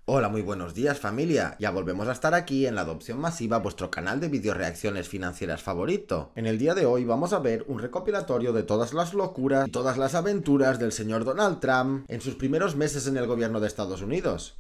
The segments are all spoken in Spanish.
Hola, muy buenos días familia, ya volvemos a estar aquí en la Adopción Masiva, vuestro canal de videoreacciones financieras favorito. En el día de hoy vamos a ver un recopilatorio de todas las locuras y todas las aventuras del señor Donald Trump en sus primeros meses en el gobierno de Estados Unidos.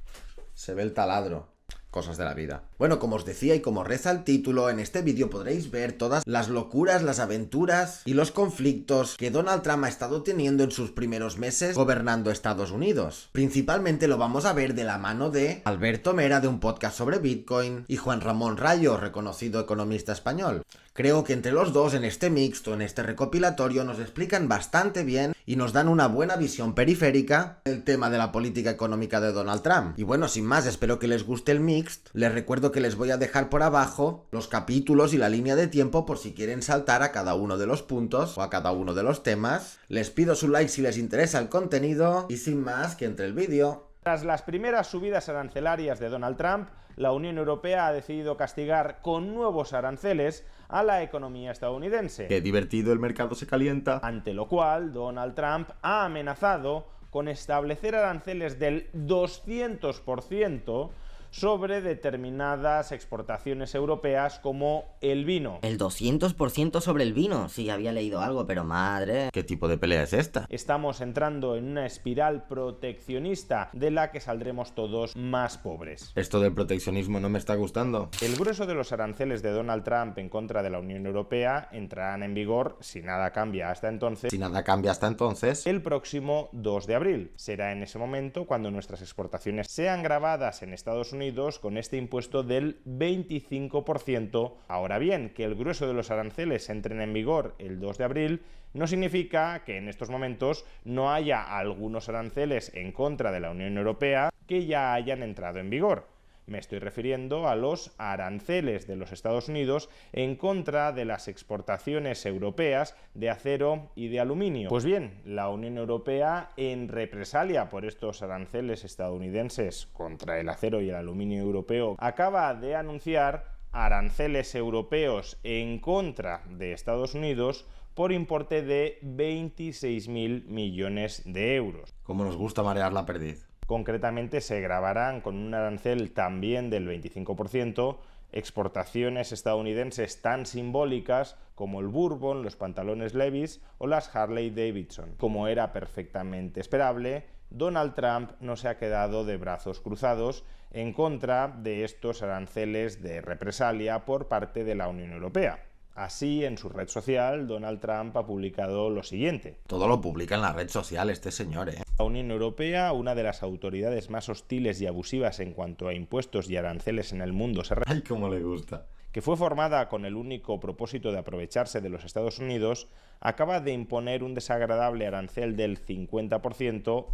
Se ve el taladro. Cosas de la vida. Bueno, como os decía y como reza el título, en este vídeo podréis ver todas las locuras, las aventuras y los conflictos que Donald Trump ha estado teniendo en sus primeros meses gobernando Estados Unidos. Principalmente lo vamos a ver de la mano de Alberto Mera, de un podcast sobre Bitcoin, y Juan Ramón Rayo, reconocido economista español. Creo que entre los dos en este mixto, en este recopilatorio, nos explican bastante bien y nos dan una buena visión periférica del tema de la política económica de Donald Trump. Y bueno, sin más, espero que les guste el mixto. Les recuerdo que les voy a dejar por abajo los capítulos y la línea de tiempo por si quieren saltar a cada uno de los puntos o a cada uno de los temas. Les pido su like si les interesa el contenido y sin más, que entre el vídeo. Tras las primeras subidas arancelarias de Donald Trump, la Unión Europea ha decidido castigar con nuevos aranceles a la economía estadounidense. Qué divertido, el mercado se calienta. Ante lo cual, Donald Trump ha amenazado con establecer aranceles del 200% sobre determinadas exportaciones europeas como el vino. El 200% sobre el vino. Sí, había leído algo, pero madre... ¿Qué tipo de pelea es esta? Estamos entrando en una espiral proteccionista de la que saldremos todos más pobres. Esto del proteccionismo no me está gustando. El grueso de los aranceles de Donald Trump en contra de la Unión Europea entrarán en vigor, si nada cambia hasta entonces, el próximo 2 de abril. Será en ese momento cuando nuestras exportaciones sean gravadas en Estados Unidos con este impuesto del 25%. Ahora bien, que el grueso de los aranceles entren en vigor el 2 de abril no significa que en estos momentos no haya algunos aranceles en contra de la Unión Europea que ya hayan entrado en vigor. Me estoy refiriendo a los aranceles de los Estados Unidos en contra de las exportaciones europeas de acero y de aluminio. Pues bien, la Unión Europea, en represalia por estos aranceles estadounidenses contra el acero y el aluminio europeo, acaba de anunciar aranceles europeos en contra de Estados Unidos por importe de 26.000 millones de euros. Como nos gusta marear la perdiz. Concretamente se gravarán con un arancel también del 25% exportaciones estadounidenses tan simbólicas como el Bourbon, los pantalones Levi's o las Harley Davidson. Como era perfectamente esperable, Donald Trump no se ha quedado de brazos cruzados en contra de estos aranceles de represalia por parte de la Unión Europea. Así, en su red social, Donald Trump ha publicado lo siguiente. Todo lo publica en la red social este señor, ¿eh? La Unión Europea, una de las autoridades más hostiles y abusivas en cuanto a impuestos y aranceles en el mundo, ¡Ay, cómo le gusta! Que fue formada con el único propósito de aprovecharse de los Estados Unidos, acaba de imponer un desagradable arancel del 50%.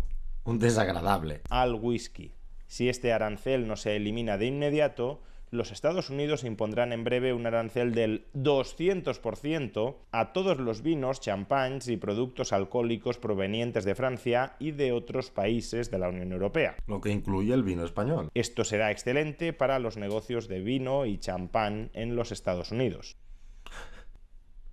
Un desagradable. Al whisky. Si este arancel no se elimina de inmediato, los Estados Unidos impondrán en breve un arancel del 200% a todos los vinos, champáns y productos alcohólicos provenientes de Francia y de otros países de la Unión Europea. Lo que incluye el vino español. Esto será excelente para los negocios de vino y champán en los Estados Unidos.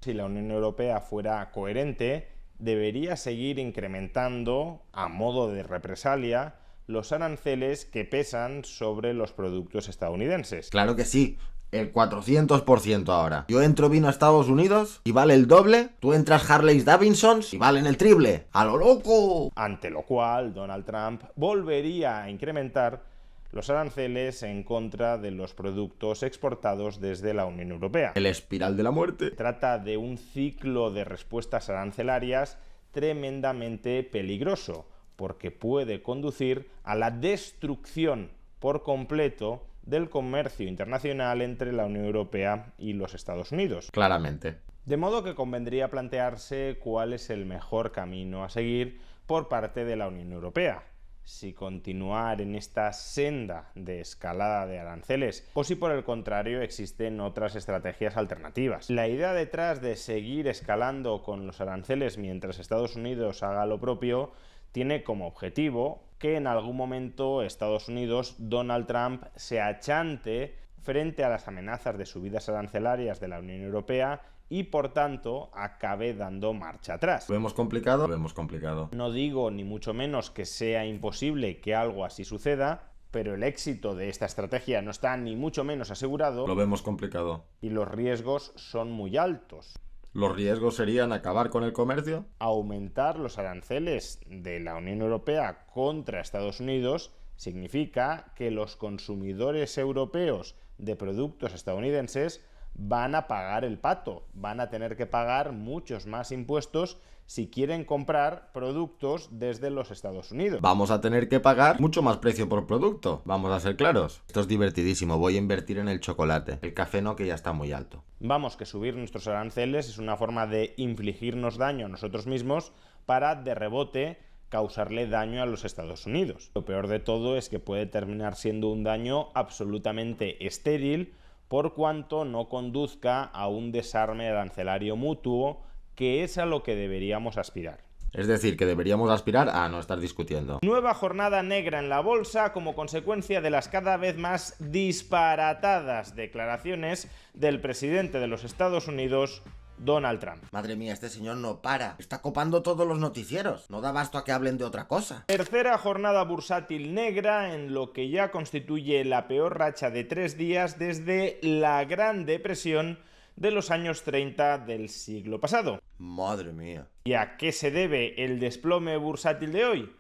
Si la Unión Europea fuera coherente, debería seguir incrementando, a modo de represalia, los aranceles que pesan sobre los productos estadounidenses. Claro que sí, el 400% ahora. Yo entro vino a Estados Unidos y vale el doble, tú entras Harley Davidson y valen el triple. ¡A lo loco! Ante lo cual, Donald Trump volvería a incrementar los aranceles en contra de los productos exportados desde la Unión Europea. El espiral de la muerte. Trata de un ciclo de respuestas arancelarias tremendamente peligroso, porque puede conducir a la destrucción por completo del comercio internacional entre la Unión Europea y los Estados Unidos. Claramente. De modo que convendría plantearse cuál es el mejor camino a seguir por parte de la Unión Europea. Si continuar en esta senda de escalada de aranceles o si por el contrario existen otras estrategias alternativas. La idea detrás de seguir escalando con los aranceles mientras Estados Unidos haga lo propio tiene como objetivo que en algún momento Estados Unidos, Donald Trump, se achante frente a las amenazas de subidas arancelarias de la Unión Europea y, por tanto, acabe dando marcha atrás. ¿Lo vemos complicado? Lo vemos complicado. No digo ni mucho menos que sea imposible que algo así suceda, Pero el éxito de esta estrategia no está ni mucho menos asegurado. Lo vemos complicado. Y los riesgos son muy altos. ¿Los riesgos serían acabar con el comercio? Aumentar los aranceles de la Unión Europea contra Estados Unidos significa que los consumidores europeos de productos estadounidenses van a pagar el pato, van a tener que pagar muchos más impuestos si quieren comprar productos desde los Estados Unidos. Vamos a tener que pagar mucho más precio por producto, vamos a ser claros. Esto es divertidísimo, voy a invertir en el chocolate. El café no, que ya está muy alto. Vamos, que subir nuestros aranceles es una forma de infligirnos daño a nosotros mismos para, de rebote, causarle daño a los Estados Unidos. Lo peor de todo es que puede terminar siendo un daño absolutamente estéril, por cuanto no conduzca a un desarme arancelario mutuo, que es a lo que deberíamos aspirar. Es decir, que deberíamos aspirar a no estar discutiendo. Nueva jornada negra en la bolsa como consecuencia de las cada vez más disparatadas declaraciones del presidente de los Estados Unidos, Donald Trump. Madre mía, este señor no para. Está copando todos los noticieros. No da abasto a que hablen de otra cosa. Tercera jornada bursátil negra en lo que ya constituye la peor racha de 3 días desde la Gran Depresión de los años 30 del siglo pasado. Madre mía. ¿Y a qué se debe el desplome bursátil de hoy?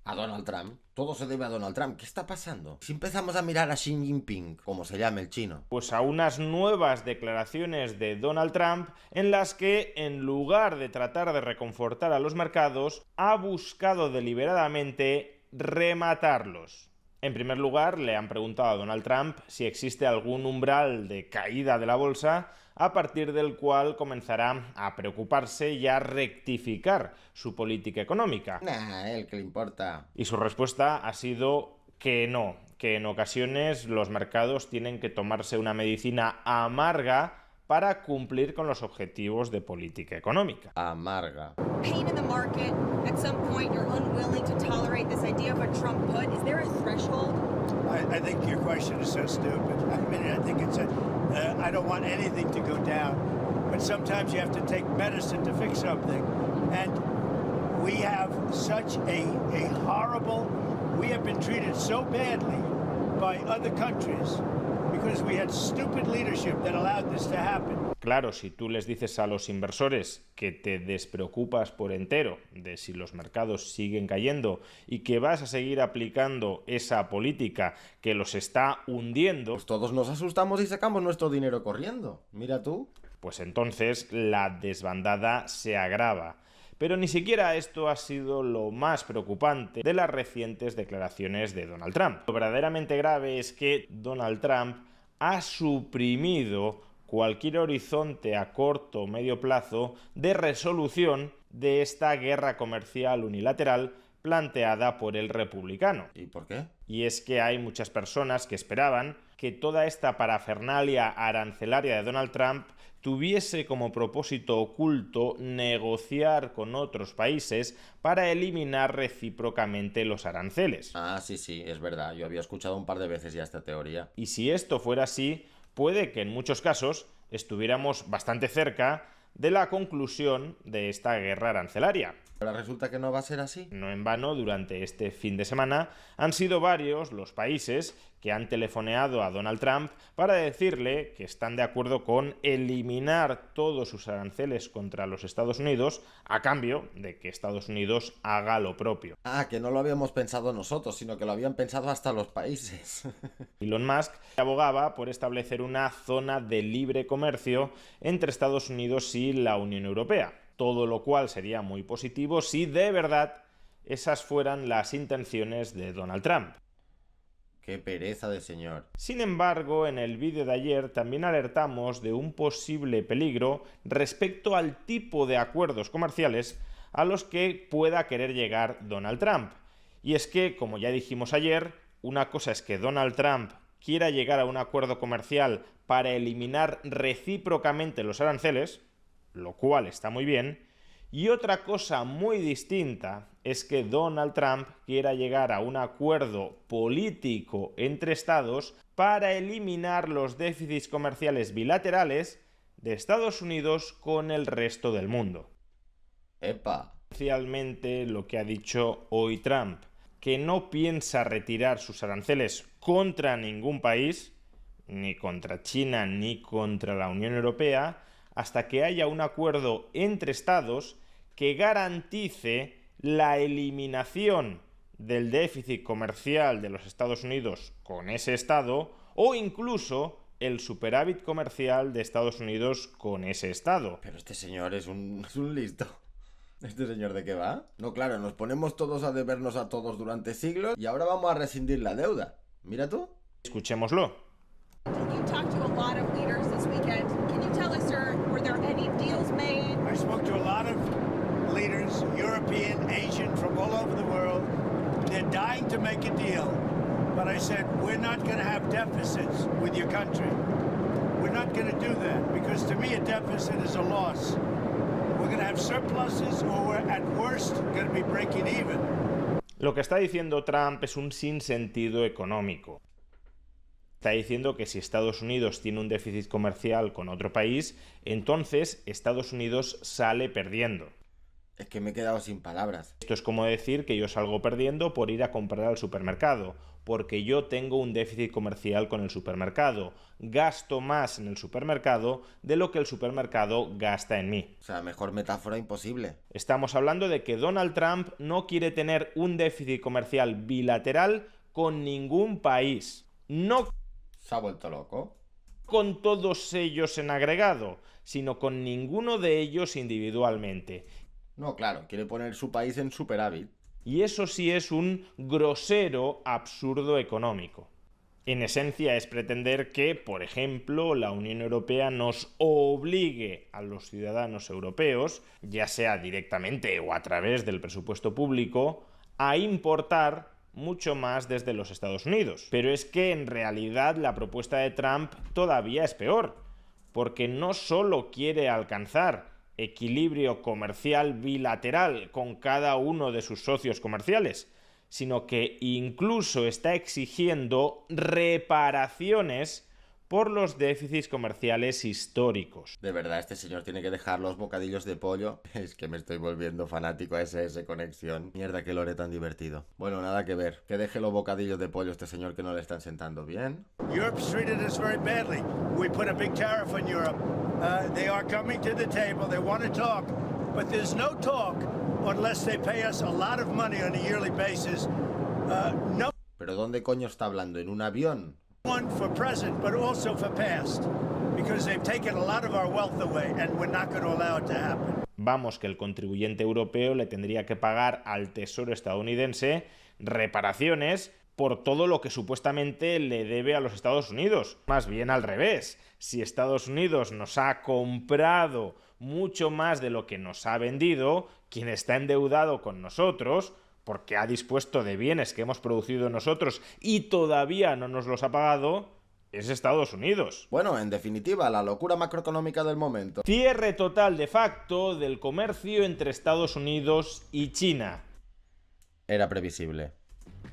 A Donald Trump. Todo se debe a Donald Trump. ¿Qué está pasando? Si empezamos a mirar a Xi Jinping, como se llame el chino. Pues a unas nuevas declaraciones de Donald Trump en las que, en lugar de tratar de reconfortar a los mercados, ha buscado deliberadamente rematarlos. En primer lugar, le han preguntado a Donald Trump si existe algún umbral de caída de la bolsa a partir del cual comenzará a preocuparse y a rectificar su política económica. Nah, él que le importa. Y su respuesta ha sido que no, que en ocasiones los mercados tienen que tomarse una medicina amarga para cumplir con los objetivos de política económica. Amarga. Pain in the market. At some point, you're unwilling to tolerate this idea of a Trump put. Is there a threshold? I think your question is so stupid. I mean, I think it's I don't want anything to go down, but sometimes you have to take medicine to fix something, and we have such a horrible. We have been treated so badly by other countries because we had stupid leadership that allowed this to happen. Claro, si tú les dices a los inversores que te despreocupas por entero de si los mercados siguen cayendo y que vas a seguir aplicando esa política que los está hundiendo, Pues todos nos asustamos y sacamos nuestro dinero corriendo. Mira tú. pues entonces la desbandada se agrava. Pero ni siquiera esto ha sido lo más preocupante de las recientes declaraciones de Donald Trump. Lo verdaderamente grave es que Donald Trump ha suprimido cualquier horizonte a corto o medio plazo de resolución de esta guerra comercial unilateral planteada por el republicano. ¿Y por qué? Y es que hay muchas personas que esperaban que toda esta parafernalia arancelaria de Donald Trump tuviese como propósito oculto negociar con otros países para eliminar recíprocamente los aranceles. Ah, sí, es verdad. Yo había escuchado un par de veces ya esta teoría. Y si esto fuera así, puede que en muchos casos estuviéramos bastante cerca de la conclusión de esta guerra arancelaria. Ahora resulta que no va a ser así. No en vano, durante este fin de semana han sido varios los países que han telefoneado a Donald Trump para decirle que están de acuerdo con eliminar todos sus aranceles contra los Estados Unidos a cambio de que Estados Unidos haga lo propio. Ah, que no lo habíamos pensado nosotros, sino que lo habían pensado hasta los países. Elon Musk abogaba por establecer una zona de libre comercio entre Estados Unidos y la Unión Europea. Todo lo cual sería muy positivo si de verdad esas fueran las intenciones de Donald Trump. Qué pereza de señor. Sin embargo, en el vídeo de ayer también alertamos de un posible peligro respecto al tipo de acuerdos comerciales a los que pueda querer llegar Donald Trump. Y es que, como ya dijimos ayer, una cosa es que Donald Trump quiera llegar a un acuerdo comercial para eliminar recíprocamente los aranceles, lo cual está muy bien, y otra cosa muy distinta es que Donald Trump quiera llegar a un acuerdo político entre estados para eliminar los déficits comerciales bilaterales de Estados Unidos con el resto del mundo. ¡Epa! Especialmente lo que ha dicho hoy Trump, que no piensa retirar sus aranceles contra ningún país, ni contra China ni contra la Unión Europea, hasta que haya un acuerdo entre estados que garantice la eliminación del déficit comercial de los Estados Unidos con ese estado, o incluso el superávit comercial de Estados Unidos con ese estado. Pero este señor es un listo. ¿Este señor de qué va? No, claro, nos ponemos todos a debernos a todos durante siglos y ahora vamos a rescindir la deuda. Mira tú. Escuchémoslo. You talked to a lot of leaders this weekend. Can you tell us, sir, were there any deals made? I spoke to a lot of leaders, European, Asian, from all over the world. They're dying to make a deal. But I said, we're not going to have deficits with your country. We're not going to do that because to me a deficit is a loss. We're going to have surpluses or we're at worst going to be breaking even. Lo que está diciendo Trump es un sinsentido económico. Está diciendo que si Estados Unidos tiene un déficit comercial con otro país, entonces Estados Unidos sale perdiendo. Es que me he quedado sin palabras. Esto es como decir que yo salgo perdiendo por ir a comprar al supermercado, porque yo tengo un déficit comercial con el supermercado. Gasto más en el supermercado de lo que el supermercado gasta en mí. O sea, mejor metáfora imposible. Estamos hablando de que Donald Trump no quiere tener un déficit comercial bilateral con ningún país. No Se ha vuelto loco. con todos ellos en agregado, sino con ninguno de ellos individualmente. No, claro, quiere poner su país en superávit. Y eso sí es un grosero absurdo económico. En esencia es pretender que, por ejemplo, la Unión Europea nos obligue a los ciudadanos europeos, ya sea directamente o a través del presupuesto público, a importar mucho más desde los Estados Unidos. Pero es que en realidad la propuesta de Trump todavía es peor, porque no solo quiere alcanzar equilibrio comercial bilateral con cada uno de sus socios comerciales, sino que incluso está exigiendo reparaciones por los déficits comerciales históricos. De verdad, este señor tiene que dejar los bocadillos de pollo. Es que me estoy volviendo fanático a SS Conexión. Mierda, qué lore tan divertido. Bueno, nada que ver. Que deje los bocadillos de pollo a este señor que no le están sentando bien. Europe's treated us very badly. We put a big tariff on Europe. They are coming to the table. They want to talk. But there's no talk unless they pay us a lot of money on a yearly basis. No ¿Pero dónde coño está hablando? ¿En un avión? one for present, but also for past. Because they've taken a lot of our wealth away, and we're not going to allow it to happen. Vamos, que el contribuyente europeo le tendría que pagar al Tesoro estadounidense reparaciones por todo lo que supuestamente le debe a los Estados Unidos. Más bien al revés. Si Estados Unidos nos ha comprado mucho más de lo que nos ha vendido, quien está endeudado con nosotros, porque ha dispuesto de bienes que hemos producido nosotros y todavía no nos los ha pagado, es Estados Unidos. Bueno, en definitiva, la locura macroeconómica del momento. Cierre total de facto del comercio entre Estados Unidos y China. Era previsible.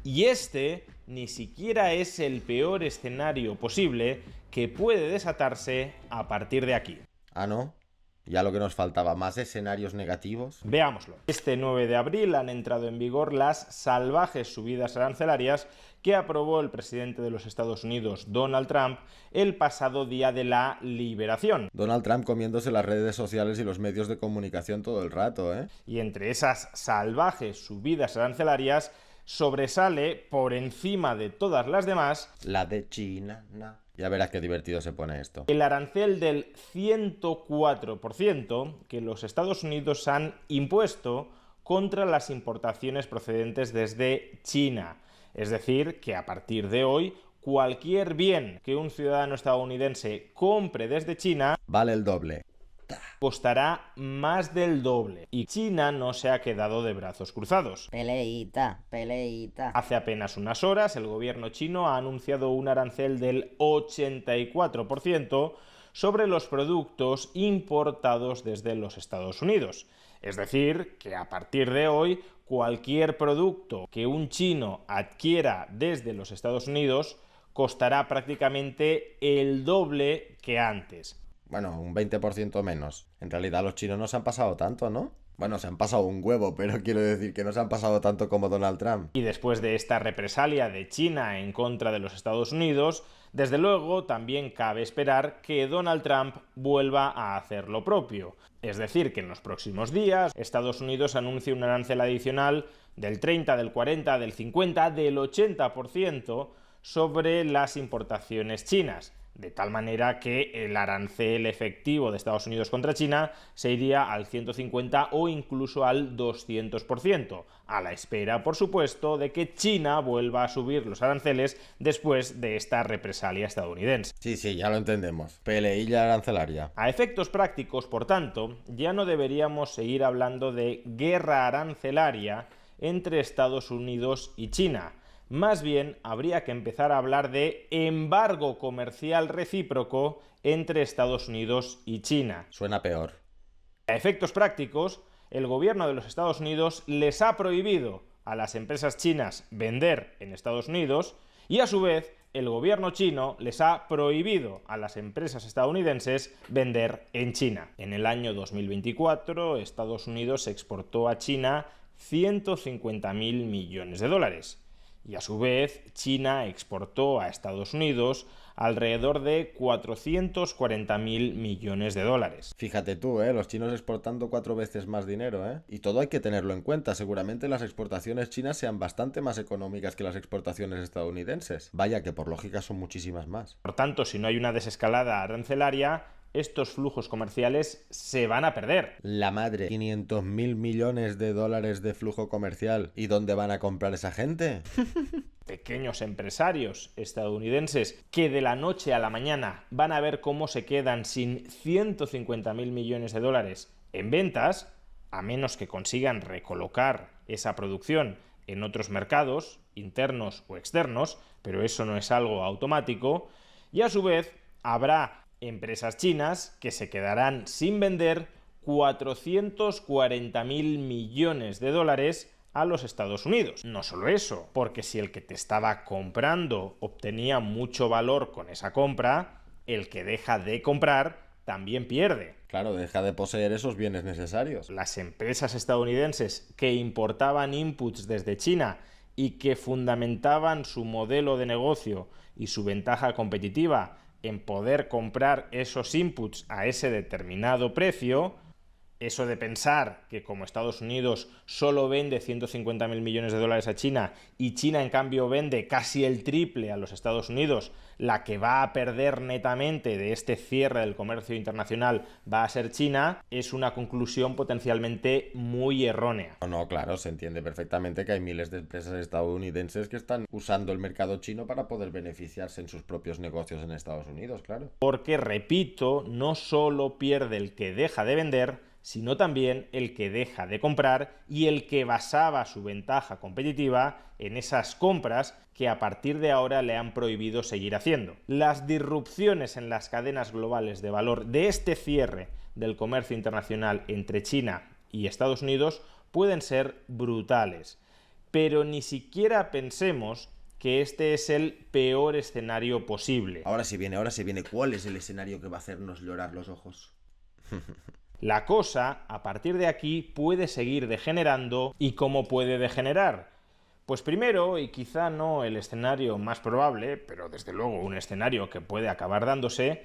Y este ni siquiera es el peor escenario posible que puede desatarse a partir de aquí. Ah, ¿no? Ya lo que nos faltaba, más escenarios negativos. Veámoslo. Este 9 de abril han entrado en vigor las salvajes subidas arancelarias que aprobó el presidente de los Estados Unidos, Donald Trump, el pasado día de la Liberación. Donald Trump comiéndose las redes sociales y los medios de comunicación todo el rato, ¿eh? Y entre esas salvajes subidas arancelarias sobresale, por encima de todas las demás, La de China, no. Ya verás qué divertido se pone esto. el arancel del 104% que los Estados Unidos han impuesto contra las importaciones procedentes desde China. Es decir, que a partir de hoy, cualquier bien que un ciudadano estadounidense compre desde China Vale el doble. costará más del doble. Y China no se ha quedado de brazos cruzados. Peleita, peleita. Hace apenas unas horas, el gobierno chino ha anunciado un arancel del 84% sobre los productos importados desde los Estados Unidos. Es decir, que a partir de hoy, cualquier producto que un chino adquiera desde los Estados Unidos costará prácticamente el doble que antes. Bueno, un 20% menos. En realidad los chinos no se han pasado tanto, ¿no? Bueno, se han pasado un huevo, pero quiero decir que no se han pasado tanto como Donald Trump. Y después de esta represalia de China en contra de los Estados Unidos, desde luego también cabe esperar que Donald Trump vuelva a hacer lo propio. Es decir, que en los próximos días Estados Unidos anuncie un arancel adicional del 30, del 40, del 50, del 80% sobre las importaciones chinas, de tal manera que el arancel efectivo de Estados Unidos contra China se iría al 150 o incluso al 200%, a la espera, por supuesto, de que China vuelva a subir los aranceles después de esta represalia estadounidense. Sí, ya lo entendemos. Peleilla arancelaria. A efectos prácticos, por tanto, ya no deberíamos seguir hablando de guerra arancelaria entre Estados Unidos y China. Más bien, habría que empezar a hablar de embargo comercial recíproco entre Estados Unidos y China. Suena peor. A efectos prácticos, el gobierno de los Estados Unidos les ha prohibido a las empresas chinas vender en Estados Unidos y, a su vez, el gobierno chino les ha prohibido a las empresas estadounidenses vender en China. En el año 2024, Estados Unidos exportó a China 150.000 millones de dólares. Y a su vez, China exportó a Estados Unidos alrededor de 440.000 millones de dólares. Fíjate tú, los chinos exportando 4 veces más dinero, Y todo hay que tenerlo en cuenta. Seguramente las exportaciones chinas sean bastante más económicas que las exportaciones estadounidenses. Vaya que por lógica son muchísimas más. Por tanto, si no hay una desescalada arancelaria, estos flujos comerciales se van a perder. La madre, 500.000 millones de dólares de flujo comercial. ¿Y dónde van a comprar esa gente? Pequeños empresarios estadounidenses que de la noche a la mañana van a ver cómo se quedan sin 150.000 millones de dólares en ventas, a menos que consigan recolocar esa producción en otros mercados, internos o externos, pero eso no es algo automático, y a su vez habrá empresas chinas que se quedarán sin vender 440.000 millones de dólares a los Estados Unidos. No solo eso, porque si el que te estaba comprando obtenía mucho valor con esa compra, el que deja de comprar también pierde. Claro, deja de poseer esos bienes necesarios. Las empresas estadounidenses que importaban inputs desde China y que fundamentaban su modelo de negocio y su ventaja competitiva en poder comprar esos inputs a ese determinado precio, eso de pensar que como Estados Unidos solo vende 150.000 millones de dólares a China y China en cambio vende casi el triple a los Estados Unidos, la que va a perder netamente de este cierre del comercio internacional va a ser China, es una conclusión potencialmente muy errónea. No, claro, se entiende perfectamente que hay miles de empresas estadounidenses que están usando el mercado chino para poder beneficiarse en sus propios negocios en Estados Unidos, claro. Porque, repito, no solo pierde el que deja de vender, sino también el que deja de comprar y el que basaba su ventaja competitiva en esas compras que a partir de ahora le han prohibido seguir haciendo. Las disrupciones en las cadenas globales de valor de este cierre del comercio internacional entre China y Estados Unidos pueden ser brutales, pero ni siquiera pensemos que este es el peor escenario posible. Ahora sí viene. ¿Cuál es el escenario que va a hacernos llorar los ojos? La cosa, a partir de aquí, puede seguir degenerando. ¿Y cómo puede degenerar? Pues primero, y quizá no el escenario más probable, pero desde luego un escenario que puede acabar dándose,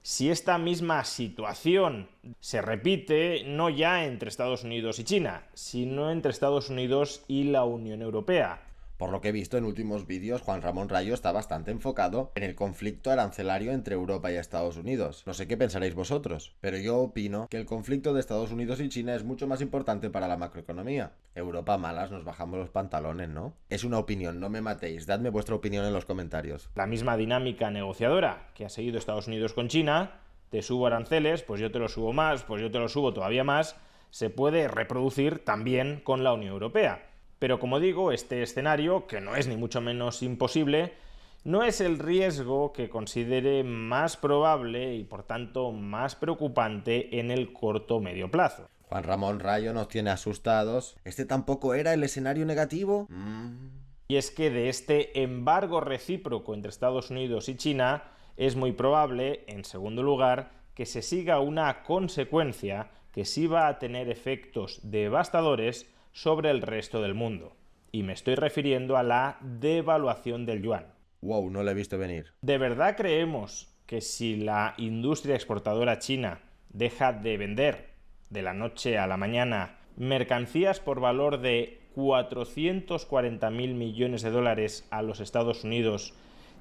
si esta misma situación se repite no ya entre Estados Unidos y China, sino entre Estados Unidos y la Unión Europea. Por lo que he visto en últimos vídeos, Juan Ramón Rayo está bastante enfocado en el conflicto arancelario entre Europa y Estados Unidos. No sé qué pensaréis vosotros, pero yo opino que el conflicto de Estados Unidos y China es mucho más importante para la macroeconomía. Europa malas nos bajamos los pantalones, ¿no? Es una opinión, no me matéis, dadme vuestra opinión en los comentarios. La misma dinámica negociadora que ha seguido Estados Unidos con China, te subo aranceles, pues yo te lo subo más, pues yo te lo subo todavía más, se puede reproducir también con la Unión Europea. Pero como digo, este escenario, que no es ni mucho menos imposible, no es el riesgo que considere más probable y por tanto más preocupante en el corto o medio plazo. Juan Ramón Rayo nos tiene asustados. ¿Este tampoco era el escenario negativo? Y es que de este embargo recíproco entre Estados Unidos y China es muy probable, en segundo lugar, que se siga una consecuencia que sí va a tener efectos devastadores sobre el resto del mundo. Y me estoy refiriendo a la devaluación del yuan. Wow, no lo he visto venir. ¿De verdad creemos que si la industria exportadora china deja de vender de la noche a la mañana mercancías por valor de 440.000 millones de dólares a los Estados Unidos,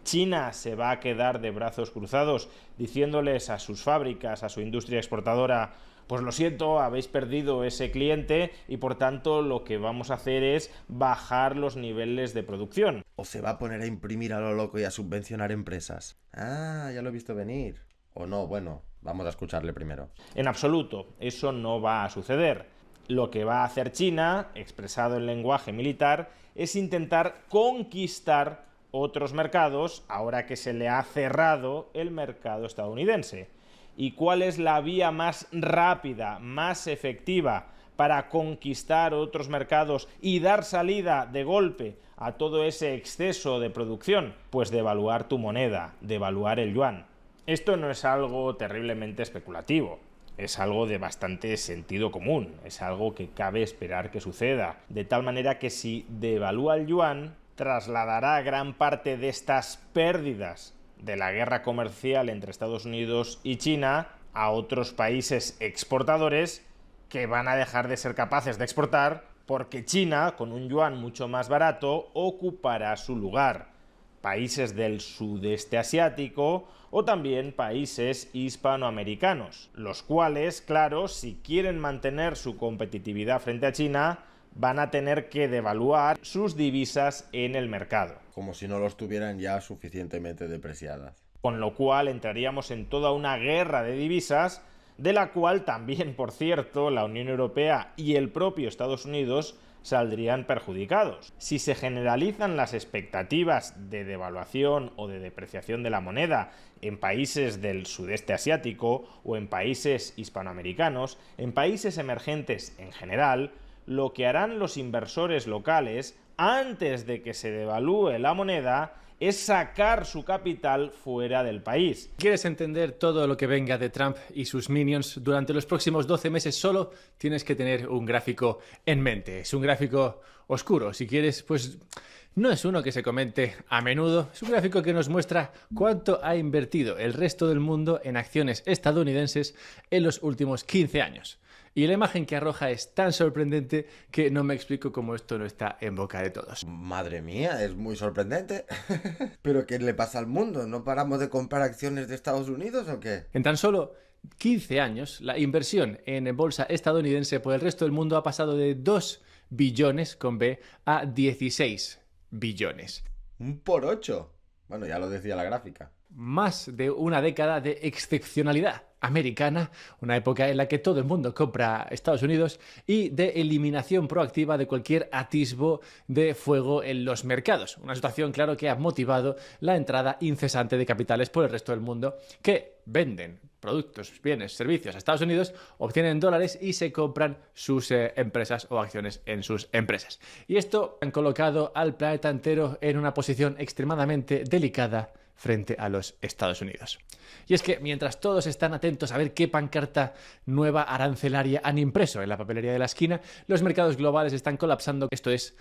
China se va a quedar de brazos cruzados diciéndoles a sus fábricas, a su industria exportadora: pues lo siento, habéis perdido ese cliente y por tanto lo que vamos a hacer es bajar los niveles de producción? ¿O se va a poner a imprimir a lo loco y a subvencionar empresas? Ah, ya lo he visto venir. O no, bueno, vamos a escucharle primero. En absoluto, eso no va a suceder. Lo que va a hacer China, expresado en lenguaje militar, es intentar conquistar otros mercados ahora que se le ha cerrado el mercado estadounidense. ¿Y cuál es la vía más rápida, más efectiva para conquistar otros mercados y dar salida de golpe a todo ese exceso de producción? Pues devaluar tu moneda, devaluar el yuan. Esto no es algo terriblemente especulativo, es algo de bastante sentido común, es algo que cabe esperar que suceda, de tal manera que si devalúa el yuan, trasladará gran parte de estas pérdidas de la guerra comercial entre Estados Unidos y China a otros países exportadores que van a dejar de ser capaces de exportar porque China, con un yuan mucho más barato, ocupará su lugar. Países del sudeste asiático o también países hispanoamericanos, los cuales, claro, si quieren mantener su competitividad frente a China, van a tener que devaluar sus divisas en el mercado. Como si no los tuvieran ya suficientemente depreciadas. Con lo cual entraríamos en toda una guerra de divisas, de la cual también, por cierto, la Unión Europea y el propio Estados Unidos saldrían perjudicados. Si se generalizan las expectativas de devaluación o de depreciación de la moneda en países del sudeste asiático o en países hispanoamericanos, en países emergentes en general, lo que harán los inversores locales antes de que se devalúe la moneda es sacar su capital fuera del país. ¿Quieres entender todo lo que venga de Trump y sus minions durante los próximos 12 meses? Solo tienes que tener un gráfico en mente. Es un gráfico oscuro. Si quieres, pues no es uno que se comente a menudo. Es un gráfico que nos muestra cuánto ha invertido el resto del mundo en acciones estadounidenses en los últimos 15 años. Y la imagen que arroja es tan sorprendente que no me explico cómo esto no está en boca de todos. Madre mía, es muy sorprendente. ¿Pero qué le pasa al mundo? ¿No paramos de comprar acciones de Estados Unidos o qué? En tan solo 15 años, la inversión en bolsa estadounidense por el resto del mundo ha pasado de 2 billones con B a 16 billones. Un por 8. Bueno, ya lo decía la gráfica. Más de una década de excepcionalidad americana, una época en la que todo el mundo compra Estados Unidos, y de eliminación proactiva de cualquier atisbo de fuego en los mercados. Una situación, claro, que ha motivado la entrada incesante de capitales por el resto del mundo que venden productos, bienes, servicios a Estados Unidos, obtienen dólares y se compran sus empresas o acciones en sus empresas. Y esto han colocado al planeta entero en una posición extremadamente delicada frente a los Estados Unidos. Y es que mientras todos están atentos a ver qué pancarta nueva arancelaria han impreso en la papelería de la esquina, los mercados globales están colapsando. Esto es,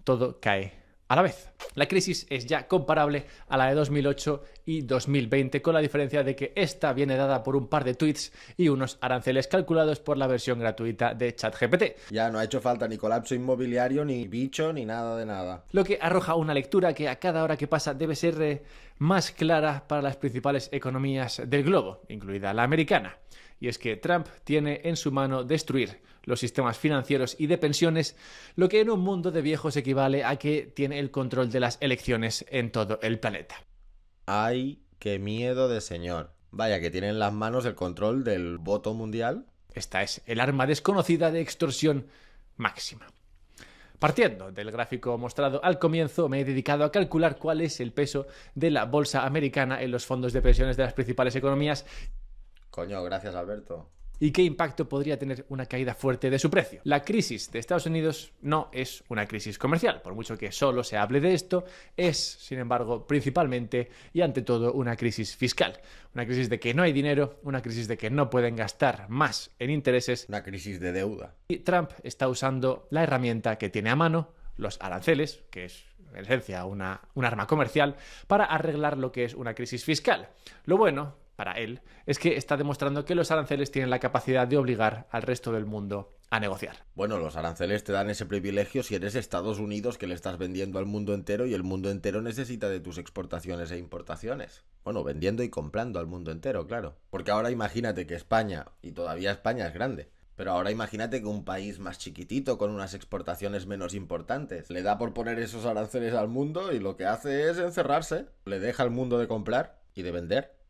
todo cae a la vez. La crisis es ya comparable a la de 2008 y 2020, con la diferencia de que esta viene dada por un par de tweets y unos aranceles calculados por la versión gratuita de ChatGPT. Ya no ha hecho falta ni colapso inmobiliario, ni bicho, ni nada de nada. Lo que arroja una lectura que a cada hora que pasa debe ser más clara para las principales economías del globo, incluida la americana. Y es que Trump tiene en su mano destruir los sistemas financieros y de pensiones, lo que en un mundo de viejos equivale a que tiene el control de las elecciones en todo el planeta. ¡Ay, qué miedo de señor! Vaya, que tiene en las manos el control del voto mundial. Esta es el arma desconocida de extorsión máxima. Partiendo del gráfico mostrado al comienzo, me he dedicado a calcular cuál es el peso de la bolsa americana en los fondos de pensiones de las principales economías. Coño, gracias, Alberto. y qué impacto podría tener una caída fuerte de su precio. La crisis de Estados Unidos no es una crisis comercial, por mucho que solo se hable de esto, es, sin embargo, principalmente y ante todo una crisis fiscal. Una crisis de que no hay dinero, una crisis de que no pueden gastar más en intereses. Una crisis de deuda. Y Trump está usando la herramienta que tiene a mano, los aranceles, que es en esencia un arma comercial, para arreglar lo que es una crisis fiscal. Lo bueno, para él, es que está demostrando que los aranceles tienen la capacidad de obligar al resto del mundo a negociar. Bueno, los aranceles te dan ese privilegio si eres Estados Unidos, que le estás vendiendo al mundo entero y el mundo entero necesita de tus exportaciones e importaciones. Bueno, vendiendo y comprando al mundo entero, claro. Porque ahora imagínate que España, y todavía España es grande, pero ahora imagínate que un país más chiquitito con unas exportaciones menos importantes le da por poner esos aranceles al mundo y lo que hace es encerrarse, le deja al mundo de comprar y de vender.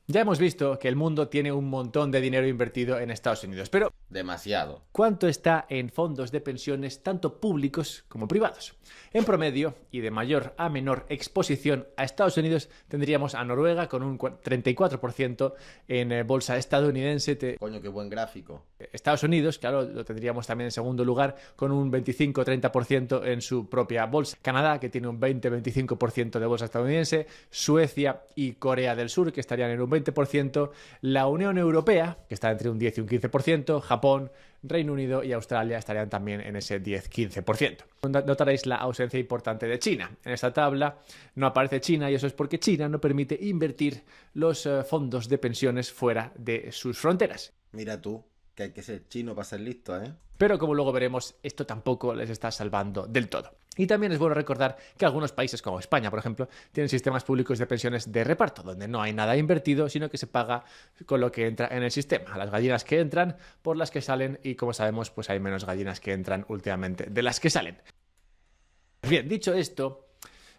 Ya hemos visto que el mundo tiene un montón de dinero invertido en Estados Unidos, pero Demasiado. ¿cuánto está en fondos de pensiones tanto públicos como privados? En promedio, y de mayor a menor exposición a Estados Unidos, tendríamos a Noruega con un 34% en bolsa estadounidense. Coño, qué buen gráfico. Estados Unidos, claro, lo tendríamos también en segundo lugar con un 25-30% en su propia bolsa. Canadá, que tiene un 20-25% de bolsa estadounidense. Suecia y Corea del Sur, que estarían en un 20%. La Unión Europea, que está entre un 10 y un 15%. Japón, Reino Unido y Australia estarían también en ese 10-15%. Notaréis la ausencia importante de China. En esta tabla no aparece China y eso es porque China no permite invertir los fondos de pensiones fuera de sus fronteras. Mira tú, que hay que ser chino para ser listo, ¿eh? Pero como luego veremos, esto tampoco les está salvando del todo. Y también es bueno recordar que algunos países como España, por ejemplo, tienen sistemas públicos de pensiones de reparto, donde no hay nada invertido, sino que se paga con lo que entra en el sistema. Las gallinas que entran por las que salen y, como sabemos, pues hay menos gallinas que entran últimamente de las que salen. Bien, dicho esto,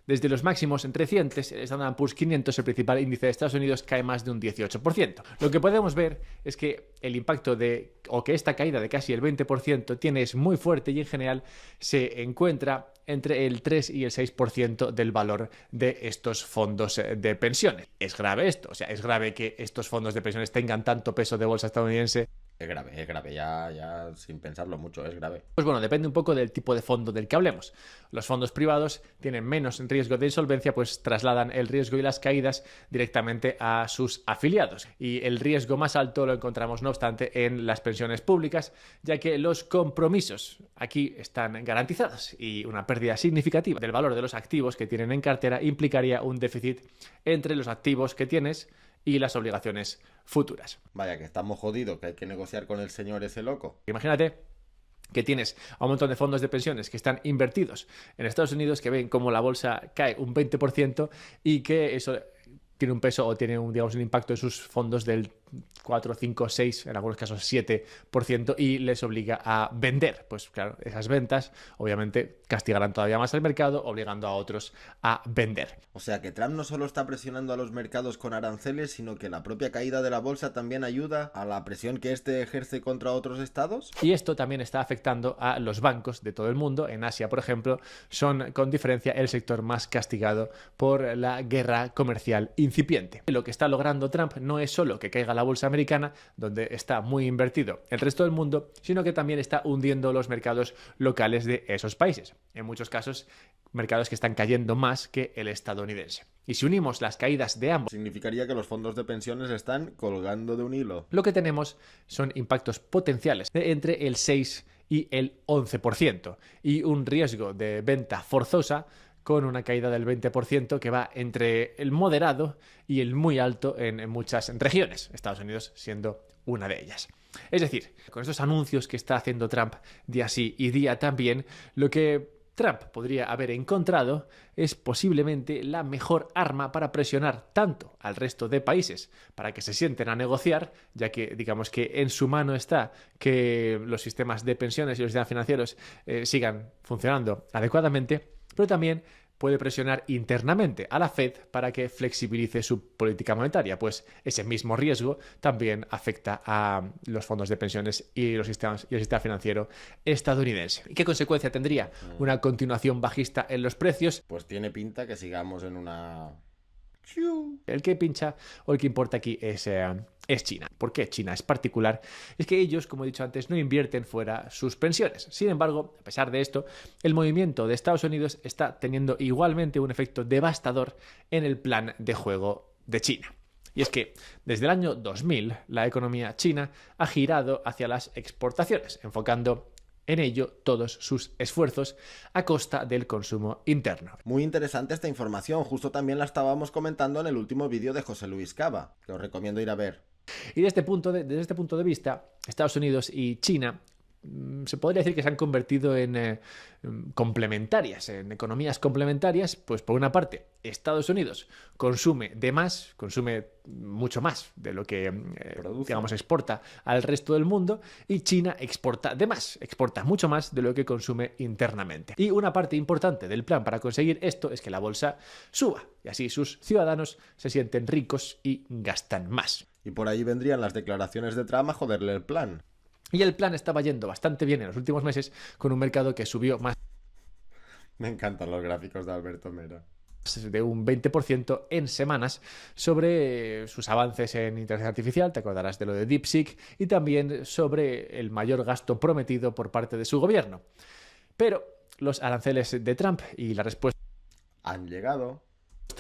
desde los máximos recientes, el Standard & Poor's 500, el principal índice de Estados Unidos, cae más de un 18%. Lo que podemos ver es que el impacto que esta caída de casi el 20% es muy fuerte y en general se encuentra entre el 3 y el 6% del valor de estos fondos de pensiones. Es grave esto, o sea, es grave que estos fondos de pensiones tengan tanto peso de bolsa estadounidense. Es grave, ya sin pensarlo mucho, es grave. Pues bueno, depende un poco del tipo de fondo del que hablemos. Los fondos privados tienen menos riesgo de insolvencia, pues trasladan el riesgo y las caídas directamente a sus afiliados. Y el riesgo más alto lo encontramos, no obstante, en las pensiones públicas, ya que los compromisos aquí están garantizados y una pérdida significativa del valor de los activos que tienen en cartera implicaría un déficit entre los activos que tienes y las obligaciones futuras. Vaya, que estamos jodidos, que hay que negociar con el señor ese loco. Imagínate que tienes a un montón de fondos de pensiones que están invertidos en Estados Unidos, que ven cómo la bolsa cae un 20% y que eso tiene un peso o tiene un impacto en sus fondos del 4, 5, 6, en algunos casos 7% y les obliga a vender. Pues claro, esas ventas obviamente castigarán todavía más al mercado, obligando a otros a vender. O sea que Trump no solo está presionando a los mercados con aranceles, sino que la propia caída de la bolsa también ayuda a la presión que éste ejerce contra otros estados. Y esto también está afectando a los bancos de todo el mundo. En Asia, por ejemplo, son con diferencia el sector más castigado por la guerra comercial incipiente. Lo que está logrando Trump no es solo que caiga la bolsa americana, donde está muy invertido el resto del mundo, sino que también está hundiendo los mercados locales de esos países. En muchos casos, mercados que están cayendo más que el estadounidense. Y si unimos las caídas de ambos, significaría que los fondos de pensiones están colgando de un hilo. Lo que tenemos son impactos potenciales de entre el 6 y el 11% y un riesgo de venta forzosa con una caída del 20% que va entre el moderado y el muy alto en muchas regiones, Estados Unidos siendo una de ellas. Es decir, con estos anuncios que está haciendo Trump día sí y día también, lo que Trump podría haber encontrado es posiblemente la mejor arma para presionar tanto al resto de países para que se sienten a negociar, ya que digamos que en su mano está que los sistemas de pensiones y los sistemas financieros sigan funcionando adecuadamente, pero también puede presionar internamente a la Fed para que flexibilice su política monetaria, pues ese mismo riesgo también afecta a los fondos de pensiones y los sistemas y el sistema financiero estadounidense. ¿Y qué consecuencia tendría una continuación bajista en los precios? Pues tiene pinta que sigamos en una... El que pincha o el que importa aquí es es China. ¿Por qué China es particular? Es que ellos, como he dicho antes, no invierten fuera sus pensiones. Sin embargo, a pesar de esto, el movimiento de Estados Unidos está teniendo igualmente un efecto devastador en el plan de juego de China. Y es que desde el año 2000 la economía china ha girado hacia las exportaciones, enfocando en ello todos sus esfuerzos a costa del consumo interno. Muy interesante esta información, justo también la estábamos comentando en el último vídeo de José Luis Cava, que os recomiendo ir a ver. Y desde este punto de vista, Estados Unidos y China se podría decir que se han convertido en complementarias, en economías complementarias. Pues por una parte, Estados Unidos consume mucho más de lo que digamos exporta al resto del mundo, y China exporta mucho más de lo que consume internamente. Y una parte importante del plan para conseguir esto es que la bolsa suba, y así sus ciudadanos se sienten ricos y gastan más. Y por ahí vendrían las declaraciones de Trump a joderle el plan. Y el plan estaba yendo bastante bien en los últimos meses, con un mercado que subió más Me encantan los gráficos de Alberto Mera. de un 20% en semanas sobre sus avances en inteligencia artificial, te acordarás de lo de DeepSeek, y también sobre el mayor gasto prometido por parte de su gobierno. Pero los aranceles de Trump y la respuesta Han llegado.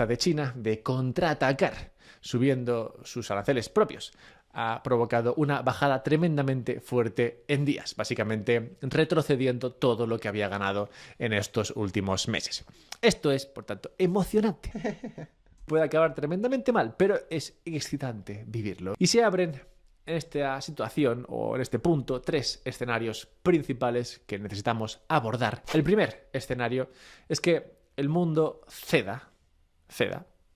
de China de contraatacar subiendo sus aranceles propios ha provocado una bajada tremendamente fuerte en días, básicamente retrocediendo todo lo que había ganado en estos últimos meses. Esto es, por tanto, emocionante. Puede acabar tremendamente mal, pero es excitante vivirlo. Y se abren en esta situación, o en este punto, 3 escenarios principales que necesitamos abordar. El primer escenario es que el mundo ceda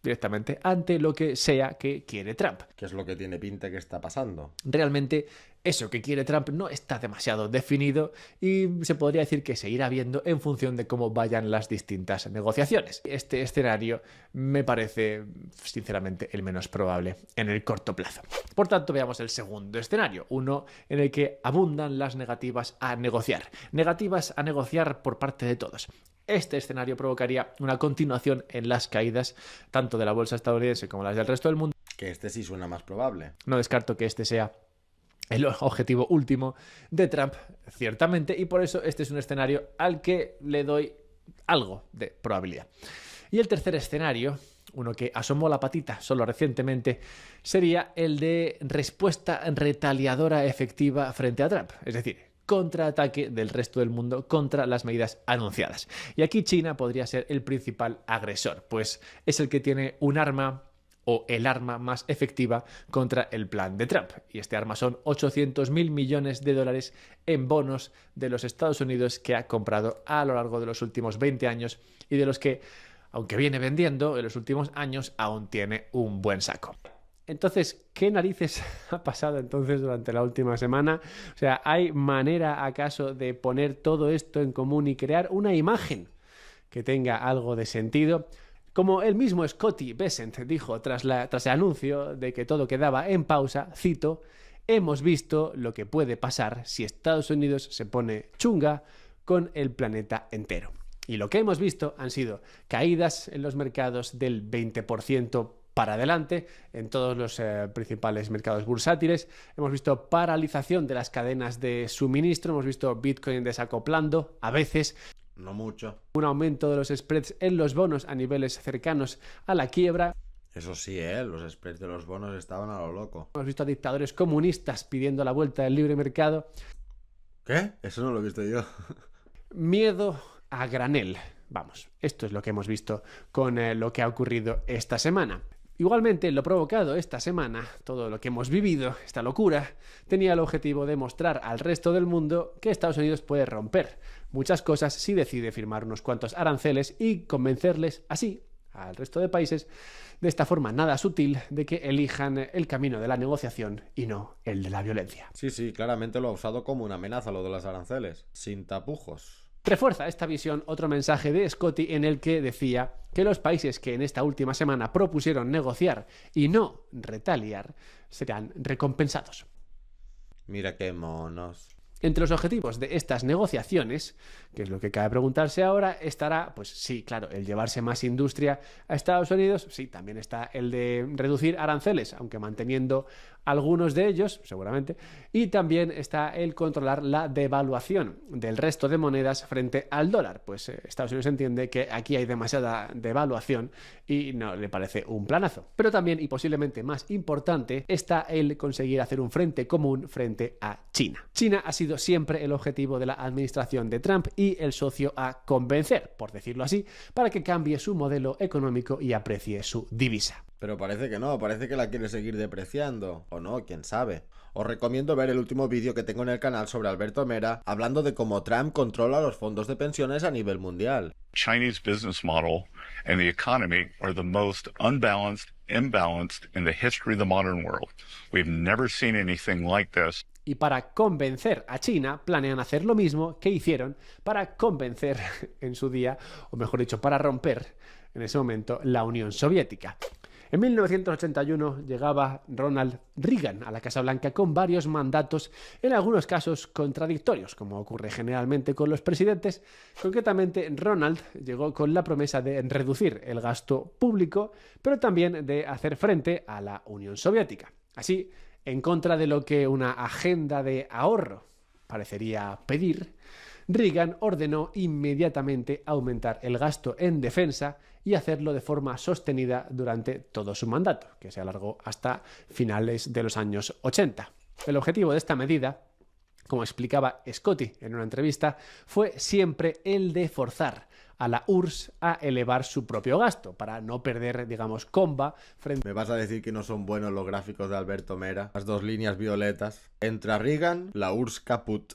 directamente ante lo que sea que quiere Trump. ¿Qué es lo que tiene pinta que está pasando? Realmente eso que quiere Trump no está demasiado definido y se podría decir que se irá viendo en función de cómo vayan las distintas negociaciones. Este escenario me parece, sinceramente, el menos probable en el corto plazo. Por tanto, veamos el segundo escenario, uno en el que abundan las negativas a negociar. Negativas a negociar por parte de todos. Este escenario provocaría una continuación en las caídas tanto de la bolsa estadounidense como las del resto del mundo. Que este sí suena más probable. No descarto que este sea el objetivo último de Trump, ciertamente, y por eso este es un escenario al que le doy algo de probabilidad. Y el tercer escenario, uno que asomó la patita solo recientemente, sería el de respuesta retaliadora efectiva frente a Trump, es decir, contraataque del resto del mundo contra las medidas anunciadas. Y aquí China podría ser el principal agresor, pues es el que tiene un arma o el arma más efectiva contra el plan de Trump. Y este arma son 800.000 millones de dólares en bonos de los Estados Unidos que ha comprado a lo largo de los últimos 20 años y de los que, aunque viene vendiendo en los últimos años, aún tiene un buen saco. Entonces, ¿qué narices ha pasado entonces durante la última semana? O sea, ¿hay manera acaso de poner todo esto en común y crear una imagen que tenga algo de sentido? Como el mismo Scotty Bessent dijo tras el anuncio de que todo quedaba en pausa, cito, hemos visto lo que puede pasar si Estados Unidos se pone chunga con el planeta entero. Y lo que hemos visto han sido caídas en los mercados del 20% para adelante en todos los principales mercados bursátiles. Hemos visto paralización de las cadenas de suministro, hemos visto Bitcoin desacoplando a veces. No mucho. Un aumento de los spreads en los bonos a niveles cercanos a la quiebra. Eso sí, los spreads de los bonos estaban a lo loco. Hemos visto a dictadores comunistas pidiendo la vuelta del libre mercado. ¿Qué? Eso no lo he visto yo. Miedo a granel. Vamos, esto es lo que hemos visto con lo que ha ocurrido esta semana. Igualmente, lo provocado esta semana, todo lo que hemos vivido, esta locura, tenía el objetivo de mostrar al resto del mundo que Estados Unidos puede romper muchas cosas si decide firmar unos cuantos aranceles y convencerles así al resto de países, de esta forma nada sutil, de que elijan el camino de la negociación y no el de la violencia. Sí, claramente lo ha usado como una amenaza lo de los aranceles, sin tapujos. Refuerza esta visión otro mensaje de Scotty en el que decía que los países que en esta última semana propusieron negociar y no retaliar serán recompensados. Mira qué monos. Entre los objetivos de estas negociaciones, que es lo que cabe preguntarse ahora, estará, pues sí, claro, el llevarse más industria a Estados Unidos, sí, también está el de reducir aranceles, aunque manteniendo algunos de ellos, seguramente, y también está el controlar la devaluación del resto de monedas frente al dólar, pues Estados Unidos entiende que aquí hay demasiada devaluación y no le parece un planazo. Pero también, y posiblemente más importante, está el conseguir hacer un frente común frente a China. China ha sido siempre el objetivo de la administración de Trump y el socio a convencer, por decirlo así, para que cambie su modelo económico y aprecie su divisa. Pero parece que no, parece que la quiere seguir depreciando. O no, quién sabe. Os recomiendo ver el último vídeo que tengo en el canal sobre Alberto Mera, hablando de cómo Trump controla los fondos de pensiones a nivel mundial. Chinese business model and the economy are the most imbalanced in the history of the modern world. We've never seen anything like this. Y para convencer a China, planean hacer lo mismo que hicieron para convencer en su día, o mejor dicho, para romper en ese momento la Unión Soviética. En 1981 llegaba Ronald Reagan a la Casa Blanca con varios mandatos, en algunos casos contradictorios, como ocurre generalmente con los presidentes. Concretamente, Ronald llegó con la promesa de reducir el gasto público, pero también de hacer frente a la Unión Soviética. Así, en contra de lo que una agenda de ahorro parecería pedir, Reagan ordenó inmediatamente aumentar el gasto en defensa y hacerlo de forma sostenida durante todo su mandato, que se alargó hasta finales de los años 80. El objetivo de esta medida, como explicaba Scotty en una entrevista, fue siempre el de forzar a la URSS a elevar su propio gasto, para no perder, digamos, comba frente... ¿Me vas a decir que no son buenos los gráficos de Alberto Mera? Las dos líneas violetas. Entra Reagan, la URSS caput.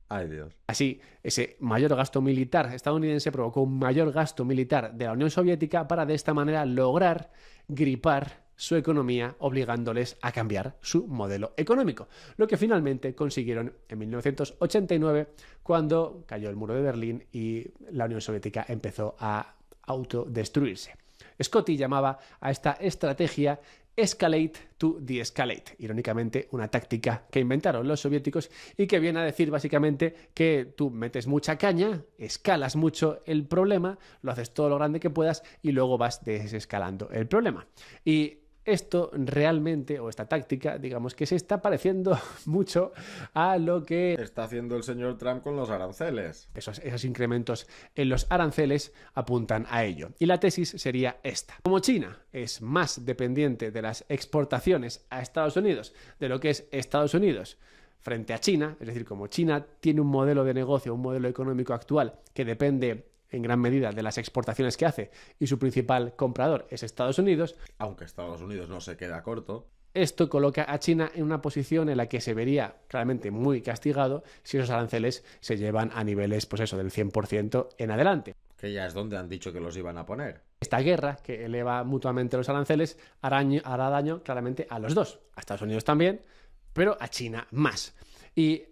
Ay, Dios. Así, ese mayor gasto militar estadounidense provocó un mayor gasto militar de la Unión Soviética para de esta manera lograr gripar su economía, obligándoles a cambiar su modelo económico, lo que finalmente consiguieron en 1989, cuando cayó el muro de Berlín y la Unión Soviética empezó a autodestruirse. Scotty llamaba a esta estrategia escalate to de-escalate, irónicamente una táctica que inventaron los soviéticos y que viene a decir básicamente que tú metes mucha caña, escalas mucho el problema, lo haces todo lo grande que puedas y luego vas desescalando el problema. Y esto realmente, o esta táctica, digamos que se está pareciendo mucho a lo que está haciendo el señor Trump con los aranceles. Esos incrementos en los aranceles apuntan a ello. Y la tesis sería esta. Como China es más dependiente de las exportaciones a Estados Unidos de lo que es Estados Unidos frente a China, es decir, como China tiene un modelo de negocio, un modelo económico actual que depende en gran medida de las exportaciones que hace y su principal comprador es Estados Unidos, aunque Estados Unidos no se queda corto, esto coloca a China en una posición en la que se vería claramente muy castigado si esos aranceles se llevan a niveles, pues eso, del 100% en adelante. Que ya es donde han dicho que los iban a poner. Esta guerra, que eleva mutuamente los aranceles, hará daño claramente a los dos, a Estados Unidos también, pero a China más. Y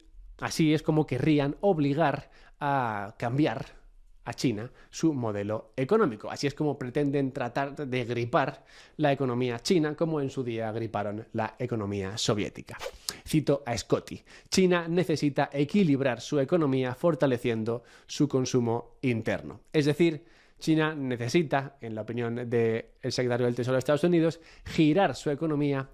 así es como querrían obligar a cambiar a China su modelo económico. Así es como pretenden tratar de gripar la economía china, como en su día griparon la economía soviética. Cito a Scotty: China necesita equilibrar su economía fortaleciendo su consumo interno. Es decir, China necesita, en la opinión del secretario del Tesoro de Estados Unidos, girar su economía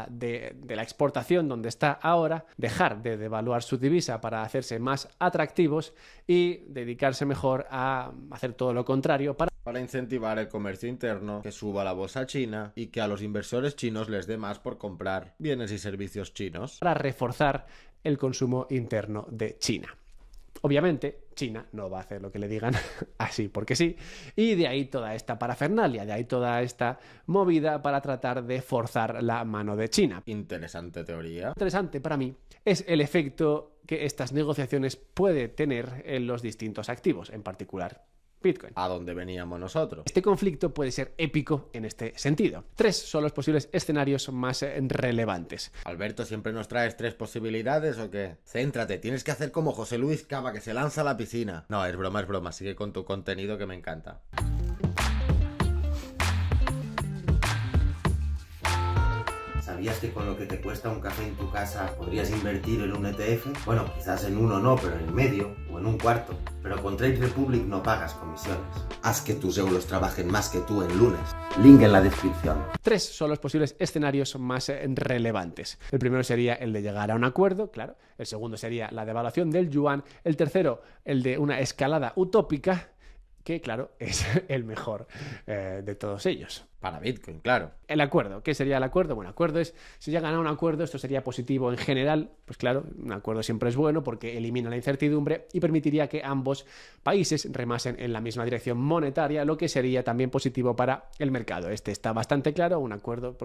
de la exportación donde está ahora, dejar de devaluar su divisa para hacerse más atractivos y dedicarse mejor a hacer todo lo contrario para incentivar el comercio interno, que suba la bolsa china y que a los inversores chinos les dé más por comprar bienes y servicios chinos. Para reforzar el consumo interno de China. Obviamente, China no va a hacer lo que le digan así porque sí, y de ahí toda esta parafernalia, de ahí toda esta movida para tratar de forzar la mano de China. Interesante teoría. Interesante para mí es el efecto que estas negociaciones puede tener en los distintos activos, en particular Bitcoin. ¿A dónde veníamos nosotros? Este conflicto puede ser épico en este sentido. 3 son los posibles escenarios más relevantes. Alberto, ¿siempre nos traes 3 posibilidades o qué? Céntrate, tienes que hacer como José Luis Cava, que se lanza a la piscina. No, es broma, sigue con tu contenido que me encanta. ¿Sabías que con lo que te cuesta un café en tu casa podrías invertir en un ETF? Bueno, quizás en uno no, pero en medio o en un cuarto. Pero con Trade Republic no pagas comisiones. Haz que tus euros trabajen más que tú en lunes. Link en la descripción. 3 son los posibles escenarios más relevantes. El primero sería el de llegar a un acuerdo, claro. El segundo sería la devaluación del yuan. El tercero, el de una escalada utópica, que claro, es el mejor de todos ellos. Para Bitcoin, claro. El acuerdo. ¿Qué sería el acuerdo? Bueno, acuerdo es, si llegan a un acuerdo, esto sería positivo en general. Pues claro, un acuerdo siempre es bueno porque elimina la incertidumbre y permitiría que ambos países remasen en la misma dirección monetaria, lo que sería también positivo para el mercado. Este está bastante claro, un acuerdo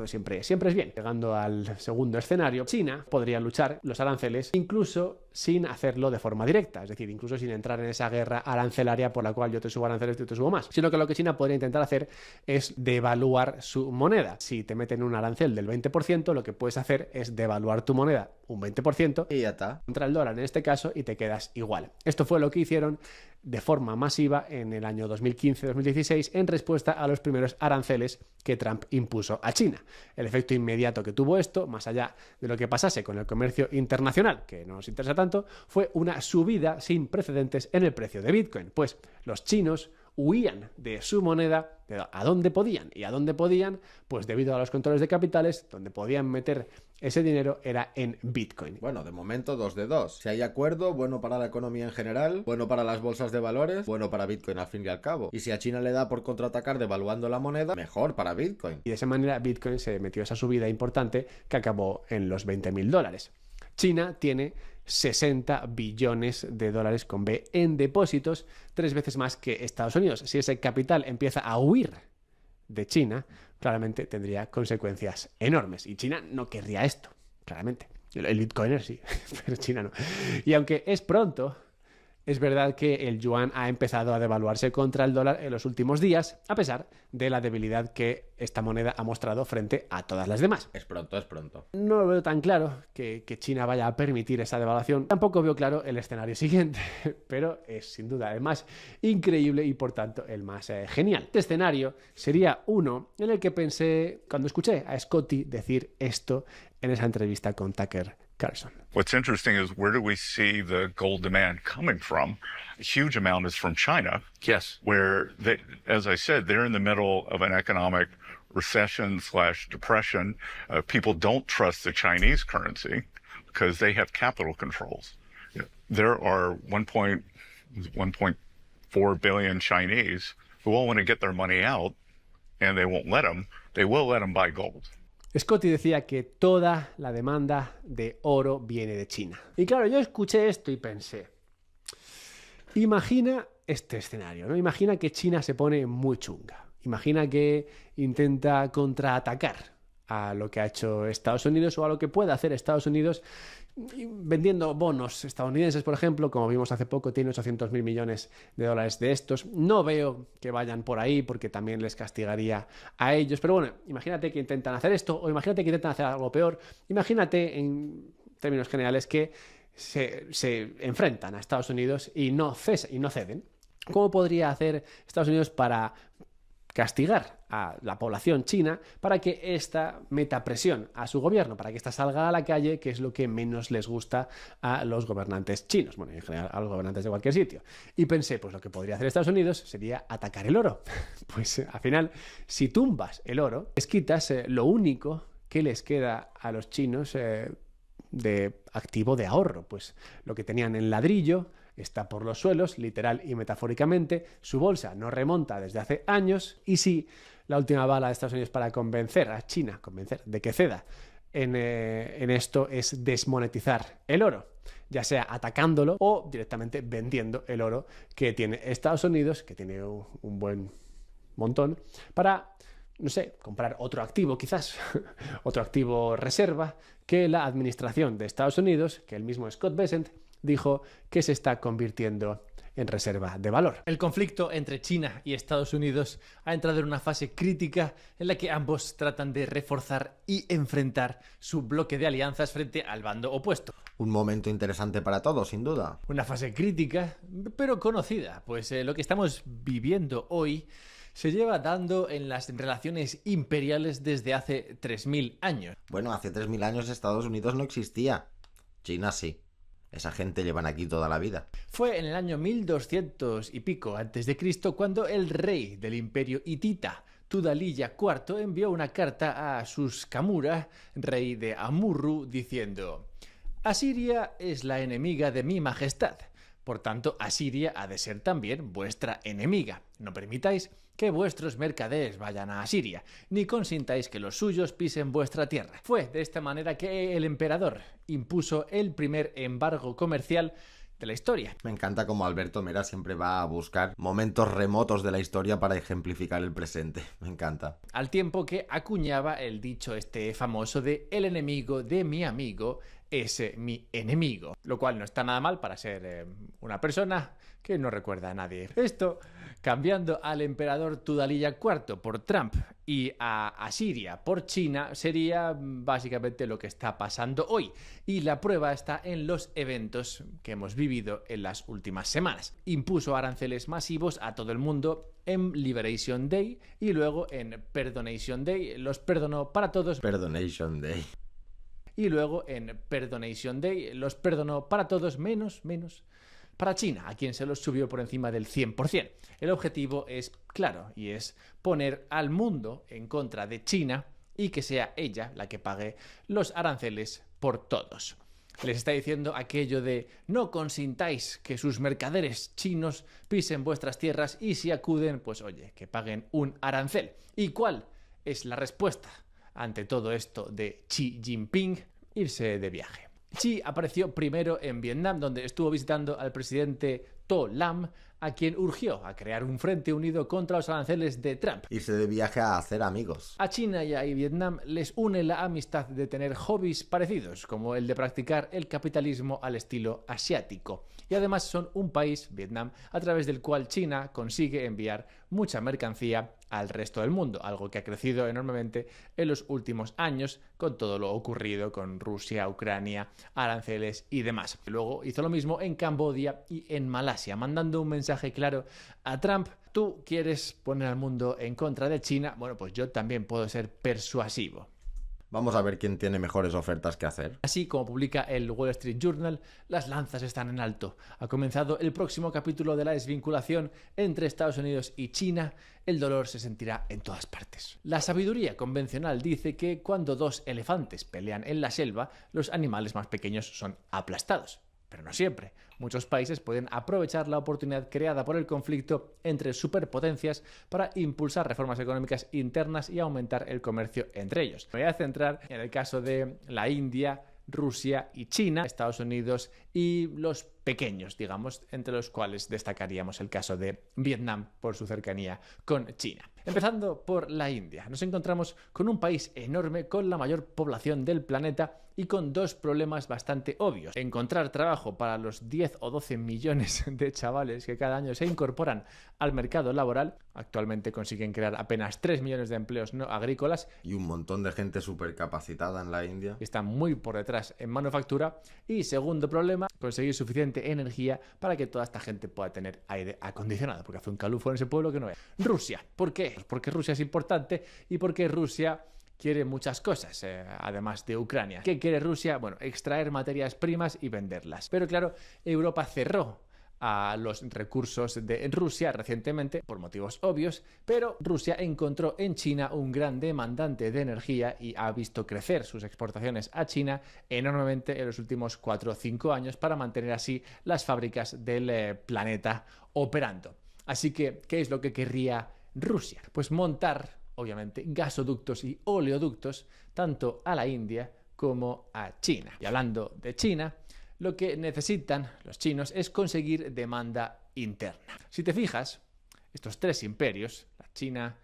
siempre es bien. Llegando al segundo escenario, China podría luchar los aranceles incluso sin hacerlo de forma directa, es decir, incluso sin entrar en esa guerra arancelaria por la cual yo te subo aranceles, yo te subo más, sino que lo que China podría intentar hacer es devaluar su moneda. Si te meten un arancel del 20%, lo que puedes hacer es devaluar tu moneda un 20% y ya está. Contra el dólar en este caso y te quedas igual. Esto fue lo que hicieron de forma masiva en el año 2015-2016 en respuesta a los primeros aranceles que Trump impuso a China. El efecto inmediato que tuvo esto, más allá de lo que pasase con el comercio internacional, que no nos interesa tanto, fue una subida sin precedentes en el precio de Bitcoin. Pues los chinos huían de su moneda a donde podían. ¿Y a dónde podían? Pues debido a los controles de capitales, donde podían meter ese dinero era en Bitcoin. Bueno, de momento 2 de 2. Si hay acuerdo, bueno para la economía en general, bueno para las bolsas de valores, bueno para Bitcoin al fin y al cabo. Y si a China le da por contraatacar devaluando la moneda, mejor para Bitcoin. Y de esa manera Bitcoin se metió esa subida importante que acabó en los $20.000. China tiene 60 billones de dólares con B en depósitos, 3 veces más que Estados Unidos. Si ese capital empieza a huir de China, claramente tendría consecuencias enormes. Y China no querría esto, claramente. El Bitcoiner sí, pero China no. Y aunque es pronto, es verdad que el yuan ha empezado a devaluarse contra el dólar en los últimos días, a pesar de la debilidad que esta moneda ha mostrado frente a todas las demás. Es pronto, es pronto. No lo veo tan claro que China vaya a permitir esa devaluación. Tampoco veo claro el escenario siguiente, pero es sin duda el más increíble y por tanto el más genial. Este escenario sería uno en el que pensé cuando escuché a Scotty decir esto en esa entrevista con Tucker Carlson. What's interesting is where do we see the gold demand coming from? A huge amount is from China. Yes. Where, they, as I said, they're in the middle of an economic recession/depression. People don't trust the Chinese currency because they have capital controls. There are 1.4 billion Chinese who all want to get their money out, and they won't let them. They will let them buy gold. Scotty decía que toda la demanda de oro viene de China. Y claro, yo escuché esto y pensé, imagina este escenario, ¿no? Imagina que China se pone muy chunga. Imagina que intenta contraatacar a lo que ha hecho Estados Unidos o a lo que pueda hacer Estados Unidos vendiendo bonos estadounidenses, por ejemplo, como vimos hace poco, tiene 800.000 millones de dólares de estos. No veo que vayan por ahí porque también les castigaría a ellos. Pero bueno, imagínate que intentan hacer esto o imagínate que intentan hacer algo peor. Imagínate, en términos generales, que se enfrentan a Estados Unidos y no ceden. ¿Cómo podría hacer Estados Unidos para castigar a la población china para que ésta meta presión a su gobierno, para que ésta salga a la calle, que es lo que menos les gusta a los gobernantes chinos, bueno, en general a los gobernantes de cualquier sitio? Y pensé, pues lo que podría hacer Estados Unidos sería atacar el oro. Pues al final, si tumbas el oro, les quitas lo único que les queda a los chinos de activo de ahorro, pues lo que tenían en ladrillo está por los suelos, literal y metafóricamente, su bolsa no remonta desde hace años, y si la última bala de Estados Unidos para convencer a China, de que ceda en esto es desmonetizar el oro, ya sea atacándolo o directamente vendiendo el oro que tiene Estados Unidos, que tiene un buen montón, para, no sé, comprar otro activo quizás, otro activo reserva que la administración de Estados Unidos, que el mismo Scott Bessent dijo que se está convirtiendo en reserva de valor. El conflicto entre China y Estados Unidos ha entrado en una fase crítica en la que ambos tratan de reforzar y enfrentar su bloque de alianzas frente al bando opuesto. Un momento interesante para todos, sin duda. Una fase crítica, pero conocida, pues lo que estamos viviendo hoy se lleva dando en las relaciones imperiales desde hace 3000 años. Bueno, hace 3000 años Estados Unidos no existía. China sí. Esa gente llevan aquí toda la vida. Fue en el año 1200 y pico antes de Cristo cuando el rey del imperio hitita, Tudalilla IV, envió una carta a Suskamura, rey de Amurru, diciendo: Asiria es la enemiga de mi majestad. Por tanto, Asiria ha de ser también vuestra enemiga. No permitáis que vuestros mercaderes vayan a Asiria, ni consintáis que los suyos pisen vuestra tierra. Fue de esta manera que el emperador impuso el primer embargo comercial de la historia. Me encanta cómo Alberto Mera siempre va a buscar momentos remotos de la historia para ejemplificar el presente. Me encanta. Al tiempo que acuñaba el dicho famoso de el enemigo de mi amigo es mi enemigo, lo cual no está nada mal para ser una persona que no recuerda a nadie. Esto, cambiando al emperador Tudalilla IV por Trump y a Asiria por China, sería básicamente lo que está pasando hoy. Y la prueba está en los eventos que hemos vivido en las últimas semanas. Impuso aranceles masivos a todo el mundo en Liberation Day y luego en Perdonation Day. Los perdonó para todos. Perdonation Day. Y luego en Perdonation Day los perdonó para todos menos para China, a quien se los subió por encima del 100%. El objetivo es claro y es poner al mundo en contra de China y que sea ella la que pague los aranceles por todos. Les está diciendo aquello de no consintáis que sus mercaderes chinos pisen vuestras tierras y si acuden, pues oye, que paguen un arancel. ¿Y cuál es la respuesta ante todo esto de Xi Jinping? Irse de viaje. Xi apareció primero en Vietnam, donde estuvo visitando al presidente To Lam, a quien urgió a crear un frente unido contra los aranceles de Trump. Irse de viaje a hacer amigos. A China y a Vietnam les une la amistad de tener hobbies parecidos, como el de practicar el capitalismo al estilo asiático. Y además son un país, Vietnam, a través del cual China consigue enviar mucha mercancía al resto del mundo, algo que ha crecido enormemente en los últimos años con todo lo ocurrido con Rusia, Ucrania, aranceles y demás. Luego hizo lo mismo en Camboya y en Malasia, mandando un mensaje claro a Trump: tú quieres poner al mundo en contra de China, bueno, pues yo también puedo ser persuasivo. Vamos a ver quién tiene mejores ofertas que hacer. Así como publica el Wall Street Journal, las lanzas están en alto. Ha comenzado el próximo capítulo de la desvinculación entre Estados Unidos y China. El dolor se sentirá en todas partes. La sabiduría convencional dice que cuando dos elefantes pelean en la selva, los animales más pequeños son aplastados. Pero no siempre. Muchos países pueden aprovechar la oportunidad creada por el conflicto entre superpotencias para impulsar reformas económicas internas y aumentar el comercio entre ellos. Me voy a centrar en el caso de la India, Rusia y China, Estados Unidos y los pequeños, digamos, entre los cuales destacaríamos el caso de Vietnam por su cercanía con China. Empezando por la India, nos encontramos con un país enorme con la mayor población del planeta y con dos problemas bastante obvios. Encontrar trabajo para los 10 o 12 millones de chavales que cada año se incorporan al mercado laboral. Actualmente consiguen crear apenas 3 millones de empleos no agrícolas. Y un montón de gente súper capacitada en la India. Están muy por detrás en manufactura. Y segundo problema, conseguir suficiente energía para que toda esta gente pueda tener aire acondicionado, porque hace un calufo en ese pueblo que no es. Rusia, ¿por qué? Pues porque Rusia es importante y porque Rusia quiere muchas cosas, además de Ucrania. ¿Qué quiere Rusia? Bueno, extraer materias primas y venderlas. Pero claro, Europa cerró a los recursos de Rusia recientemente por motivos obvios, pero Rusia encontró en China un gran demandante de energía y ha visto crecer sus exportaciones a China enormemente en los últimos 4 o 5 años para mantener así las fábricas del planeta operando. Así que, ¿qué es lo que querría Rusia? Pues montar, obviamente, gasoductos y oleoductos tanto a la India como a China. Y hablando de China, lo que necesitan los chinos es conseguir demanda interna. Si te fijas, estos tres imperios, la China,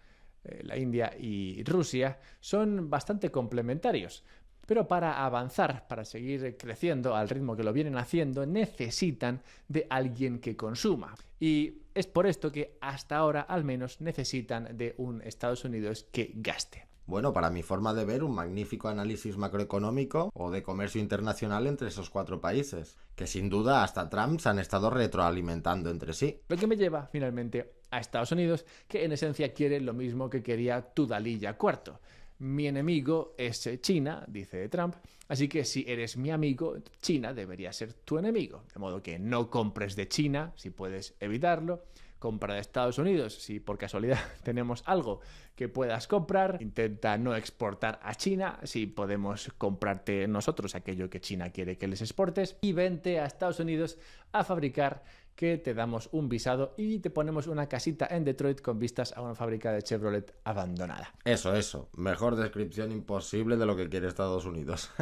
la India y Rusia, son bastante complementarios. Pero para avanzar, para seguir creciendo al ritmo que lo vienen haciendo, necesitan de alguien que consuma. Y es por esto que hasta ahora al menos necesitan de un Estados Unidos que gaste. Bueno, para mi forma de ver, un magnífico análisis macroeconómico o de comercio internacional entre esos 4 países, que sin duda hasta Trump se han estado retroalimentando entre sí. Lo que me lleva finalmente a Estados Unidos, que en esencia quiere lo mismo que quería Tudalilla IV. Mi enemigo es China, dice Trump, así que si eres mi amigo, China debería ser tu enemigo. De modo que no compres de China si puedes evitarlo. Compra de Estados Unidos si por casualidad tenemos algo que puedas comprar. Intenta no exportar a China si podemos comprarte nosotros aquello que China quiere que les exportes. Y vente a Estados Unidos a fabricar, que te damos un visado y te ponemos una casita en Detroit con vistas a una fábrica de Chevrolet abandonada. Eso. Mejor descripción imposible de lo que quiere Estados Unidos.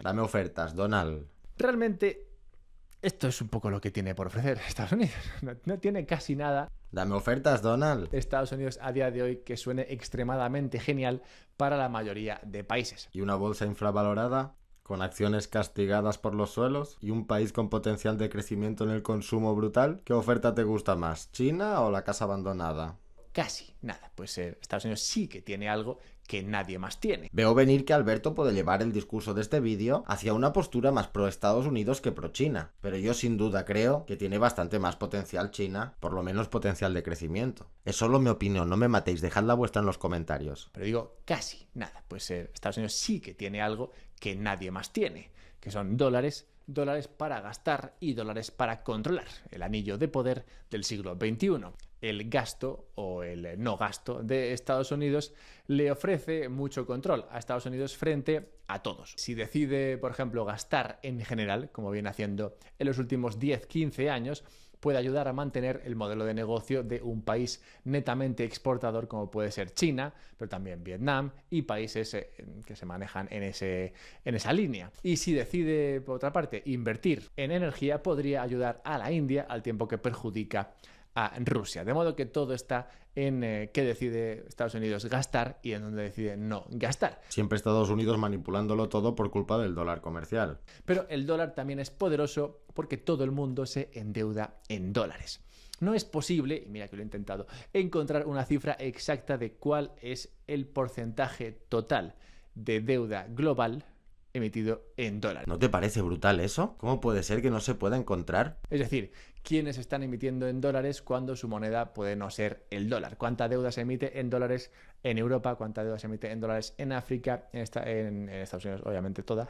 Dame ofertas, Donald. Realmente, esto es un poco lo que tiene por ofrecer Estados Unidos. No tiene casi nada. Dame ofertas, Donald. Estados Unidos a día de hoy que suene extremadamente genial para la mayoría de países. ¿Y una bolsa infravalorada? ¿Con acciones castigadas por los suelos? ¿Y un país con potencial de crecimiento en el consumo brutal? ¿Qué oferta te gusta más, China o la casa abandonada? Casi nada. Pues Estados Unidos sí que tiene algo que nadie más tiene. Veo venir que Alberto puede llevar el discurso de este vídeo hacia una postura más pro Estados Unidos que pro China, pero yo sin duda creo que tiene bastante más potencial China, por lo menos potencial de crecimiento. Es solo mi opinión, no me matéis, dejadla vuestra en los comentarios. Pero digo casi nada, pues Estados Unidos sí que tiene algo que nadie más tiene, que son dólares para gastar y dólares para controlar, el anillo de poder del siglo XXI. El gasto o el no gasto de Estados Unidos le ofrece mucho control a Estados Unidos frente a todos. Si decide, por ejemplo, gastar en general, como viene haciendo en los últimos 10-15 años, puede ayudar a mantener el modelo de negocio de un país netamente exportador como puede ser China, pero también Vietnam y países que se manejan en esa línea. Y si decide, por otra parte, invertir en energía, podría ayudar a la India al tiempo que perjudica a Rusia. De modo que todo está en qué decide Estados Unidos gastar y en dónde decide no gastar. Siempre Estados Unidos manipulándolo todo por culpa del dólar comercial. Pero el dólar también es poderoso porque todo el mundo se endeuda en dólares. No es posible, y mira que lo he intentado, encontrar una cifra exacta de cuál es el porcentaje total de deuda global emitido en dólares. ¿No te parece brutal eso? ¿Cómo puede ser que no se pueda encontrar? Es decir, ¿quiénes están emitiendo en dólares cuando su moneda puede no ser el dólar? ¿Cuánta deuda se emite en dólares en Europa? ¿Cuánta deuda se emite en dólares en África? En Estados Unidos, obviamente toda,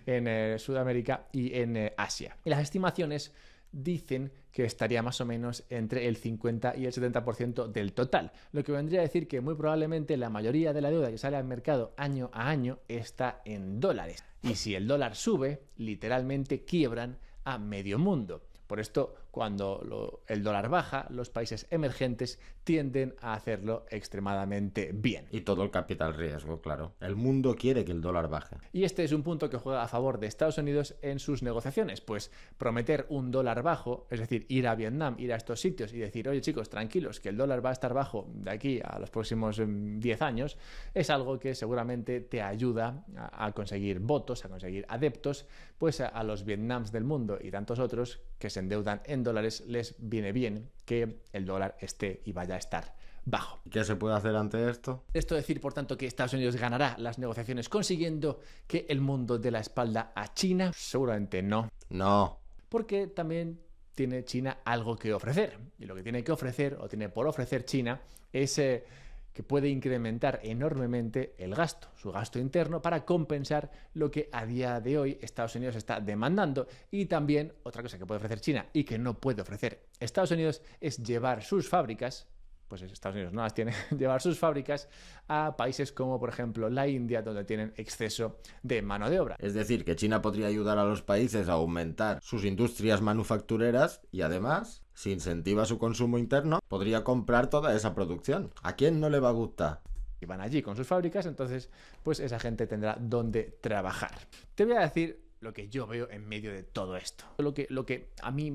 en Sudamérica y en Asia. Y las estimaciones dicen que estaría más o menos entre el 50 y el 70% del total, lo que vendría a decir que muy probablemente la mayoría de la deuda que sale al mercado año a año está en dólares. Y si el dólar sube, literalmente quiebran a medio mundo. Por esto, cuando el dólar baja, los países emergentes tienden a hacerlo extremadamente bien. Y todo el capital riesgo, claro. El mundo quiere que el dólar baje. Y este es un punto que juega a favor de Estados Unidos en sus negociaciones, pues prometer un dólar bajo, es decir, ir a Vietnam, ir a estos sitios y decir, oye chicos, tranquilos, que el dólar va a estar bajo de aquí a los próximos 10 años, es algo que seguramente te ayuda a conseguir votos, a conseguir adeptos, pues a los Vietnams del mundo y tantos otros que se endeudan en dólares, les viene bien que el dólar esté y vaya a estar bajo. ¿Qué se puede hacer ante esto? Esto decir, por tanto, que Estados Unidos ganará las negociaciones consiguiendo que el mundo dé la espalda a China. Seguramente no. No. Porque también tiene China algo que ofrecer. Y lo que tiene que ofrecer, o tiene por ofrecer China, es que puede incrementar enormemente el gasto, su gasto interno, para compensar lo que a día de hoy Estados Unidos está demandando. Y también otra cosa que puede ofrecer China y que no puede ofrecer Estados Unidos es llevar sus fábricas, pues Estados Unidos no las tiene, llevar sus fábricas a países como, por ejemplo, la India, donde tienen exceso de mano de obra. Es decir, que China podría ayudar a los países a aumentar sus industrias manufactureras y además, si incentiva su consumo interno, podría comprar toda esa producción. ¿A quién no le va a gustar? Y van allí con sus fábricas, entonces pues esa gente tendrá donde trabajar. Te voy a decir lo que yo veo en medio de todo esto. Lo que a mí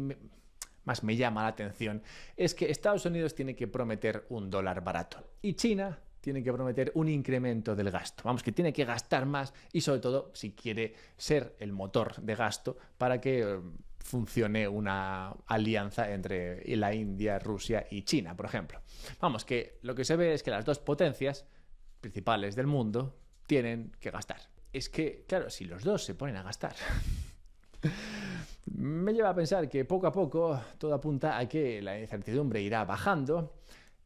más me llama la atención es que Estados Unidos tiene que prometer un dólar barato y China tiene que prometer un incremento del gasto. Vamos, que tiene que gastar más y sobre todo si quiere ser el motor de gasto para que funcione una alianza entre la India, Rusia y China, por ejemplo. Vamos, que lo que se ve es que las dos potencias principales del mundo tienen que gastar. Es que, claro, si los dos se ponen a gastar, me lleva a pensar que poco a poco todo apunta a que la incertidumbre irá bajando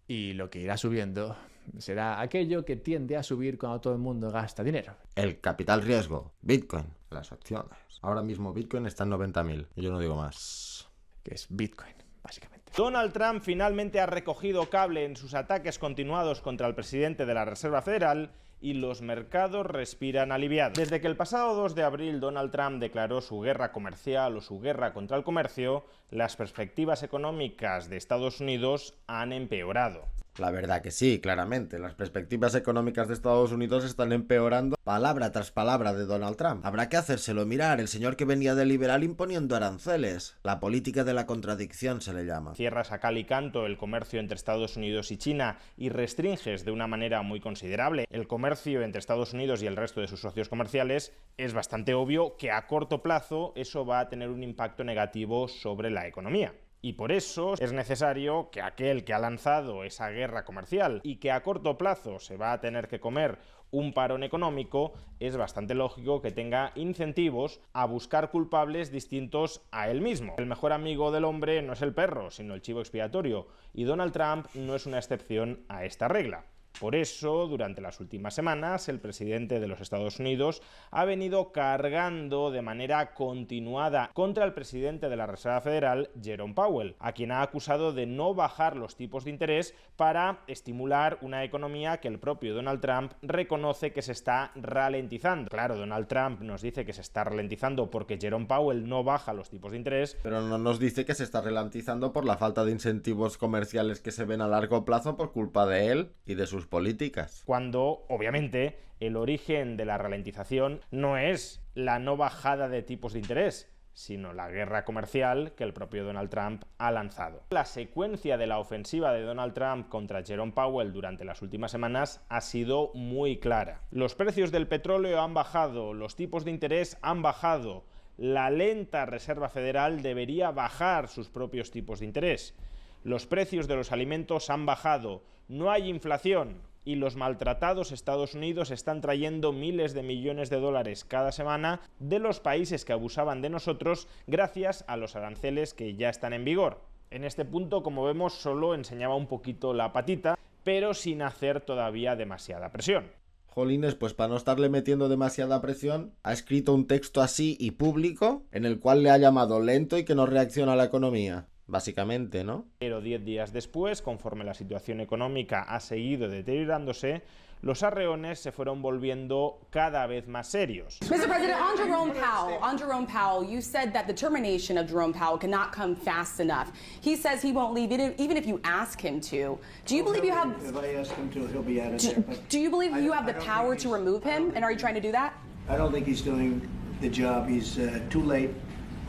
y lo que irá subiendo será aquello que tiende a subir cuando todo el mundo gasta dinero. El capital riesgo, Bitcoin, las acciones. Ahora mismo Bitcoin está en 90.000, y yo no digo más. Que es Bitcoin, básicamente. Donald Trump finalmente ha recogido cable en sus ataques continuados contra el presidente de la Reserva Federal y los mercados respiran aliviados. Desde que el pasado 2 de abril Donald Trump declaró su guerra comercial o su guerra contra el comercio, las perspectivas económicas de Estados Unidos han empeorado. La verdad que sí, claramente. Las perspectivas económicas de Estados Unidos están empeorando palabra tras palabra de Donald Trump. Habrá que hacérselo mirar, el señor que venía de liberal imponiendo aranceles. La política de la contradicción se le llama. Cierras a cal y canto el comercio entre Estados Unidos y China y restringes de una manera muy considerable el comercio entre Estados Unidos y el resto de sus socios comerciales, es bastante obvio que a corto plazo eso va a tener un impacto negativo sobre la economía. Y por eso es necesario que aquel que ha lanzado esa guerra comercial y que a corto plazo se va a tener que comer un parón económico, es bastante lógico que tenga incentivos a buscar culpables distintos a él mismo. El mejor amigo del hombre no es el perro, sino el chivo expiatorio, y Donald Trump no es una excepción a esta regla. Por eso, durante las últimas semanas, el presidente de los Estados Unidos ha venido cargando de manera continuada contra el presidente de la Reserva Federal, Jerome Powell, a quien ha acusado de no bajar los tipos de interés para estimular una economía que el propio Donald Trump reconoce que se está ralentizando. Claro, Donald Trump nos dice que se está ralentizando porque Jerome Powell no baja los tipos de interés, pero no nos dice que se está ralentizando por la falta de incentivos comerciales que se ven a largo plazo por culpa de él y de sus políticas. Cuando, obviamente, el origen de la ralentización no es la no bajada de tipos de interés, sino la guerra comercial que el propio Donald Trump ha lanzado. La secuencia de la ofensiva de Donald Trump contra Jerome Powell durante las últimas semanas ha sido muy clara. Los precios del petróleo han bajado, los tipos de interés han bajado, la lenta Reserva Federal debería bajar sus propios tipos de interés. Los precios de los alimentos han bajado, no hay inflación y los maltratados Estados Unidos están trayendo miles de millones de dólares cada semana de los países que abusaban de nosotros gracias a los aranceles que ya están en vigor. En este punto, como vemos, solo enseñaba un poquito la patita, pero sin hacer todavía demasiada presión. Jolines, pues para no estarle metiendo demasiada presión, ha escrito un texto así y público en el cual le ha llamado lento y que no reacciona a la economía. Básicamente, ¿no? Pero 10 días después, conforme la situación económica ha seguido deteriorándose, los arreones se fueron volviendo cada vez más serios. Mr. President, on Jerome Powell, you said that the termination of Jerome Powell cannot come fast enough. He says he won't leave it even if you ask him to. Do you believe you have? If I ask him to, he'll be out of there. Do you believe you have the power to remove him? And are you trying to do that? I don't think he's doing the job. He's too late,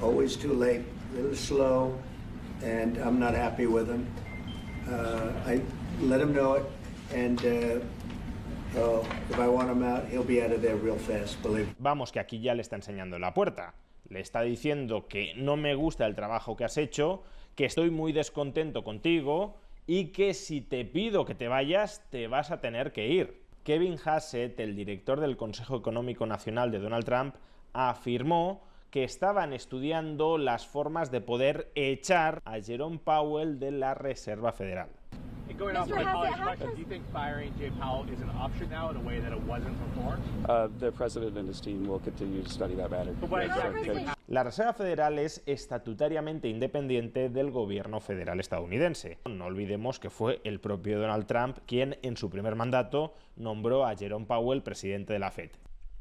always too late, a little slow, and I'm not happy with him. I let him know it, and if I want him out, he'll be out of there real fast, believe me. Vamos, que aquí ya le está enseñando la puerta. Le está diciendo que no me gusta el trabajo que has hecho, que estoy muy descontento contigo y que si te pido que te vayas, te vas a tener que ir. Kevin Hassett, el director del Consejo Económico Nacional de Donald Trump, afirmó que estaban estudiando las formas de poder echar a Jerome Powell de la Reserva Federal. Going off my colleague's question, do you think firing Jay Powell is an option now in a way that it wasn't before? The president and his team will continue to study that matter. La Reserva Federal es estatutariamente independiente del gobierno federal estadounidense. No olvidemos que fue el propio Donald Trump quien en su primer mandato nombró a Jerome Powell presidente de la Fed.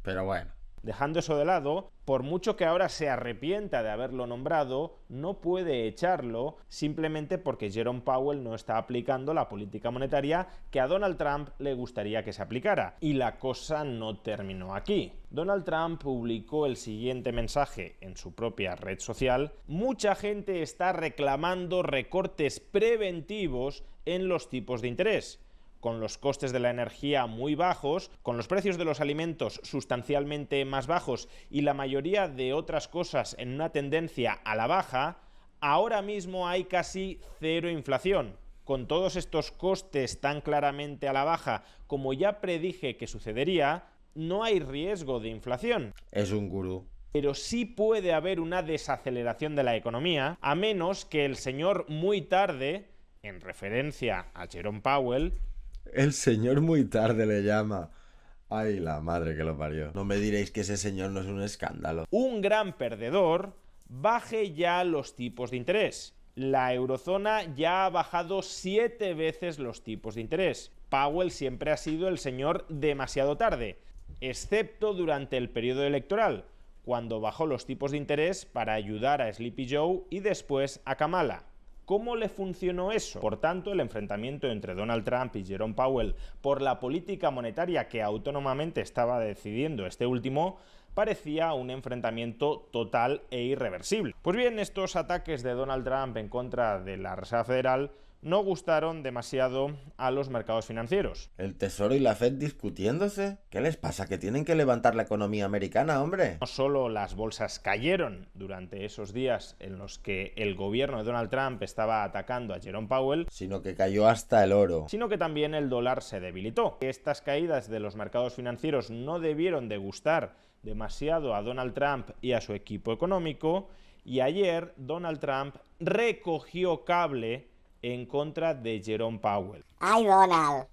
Pero bueno. Dejando eso de lado, por mucho que ahora se arrepienta de haberlo nombrado, no puede echarlo simplemente porque Jerome Powell no está aplicando la política monetaria que a Donald Trump le gustaría que se aplicara. Y la cosa no terminó aquí. Donald Trump publicó el siguiente mensaje en su propia red social: mucha gente está reclamando recortes preventivos en los tipos de interés. Con los costes de la energía muy bajos, con los precios de los alimentos sustancialmente más bajos y la mayoría de otras cosas en una tendencia a la baja, ahora mismo hay casi cero inflación. con todos estos costes tan claramente a la baja como ya predije que sucedería, no hay riesgo de inflación. Es un gurú. Pero sí puede haber una desaceleración de la economía, a menos que el señor muy tarde, en referencia a Jerome Powell... El señor muy tarde le llama. Ay, la madre que lo parió. No me diréis que ese señor no es un escándalo. Un gran perdedor, baje ya los tipos de interés. La eurozona ya ha bajado 7 veces los tipos de interés. Powell siempre ha sido el señor demasiado tarde, excepto durante el periodo electoral, cuando bajó los tipos de interés para ayudar a Sleepy Joe y después a Kamala. ¿Cómo le funcionó eso? Por tanto, el enfrentamiento entre Donald Trump y Jerome Powell por la política monetaria que autónomamente estaba decidiendo este último parecía un enfrentamiento total e irreversible. Pues bien, estos ataques de Donald Trump en contra de la Reserva Federal no gustaron demasiado a los mercados financieros. ¿El Tesoro y la Fed discutiéndose? ¿Qué les pasa? ¿Que tienen que levantar la economía americana, hombre? No solo las bolsas cayeron durante esos días en los que el gobierno de Donald Trump estaba atacando a Jerome Powell, sino que cayó hasta el oro. Sino que también el dólar se debilitó. Estas caídas de los mercados financieros no debieron de gustar demasiado a Donald Trump y a su equipo económico, y ayer Donald Trump recogió cable en contra de Jerome Powell. ¡Ay, Donald!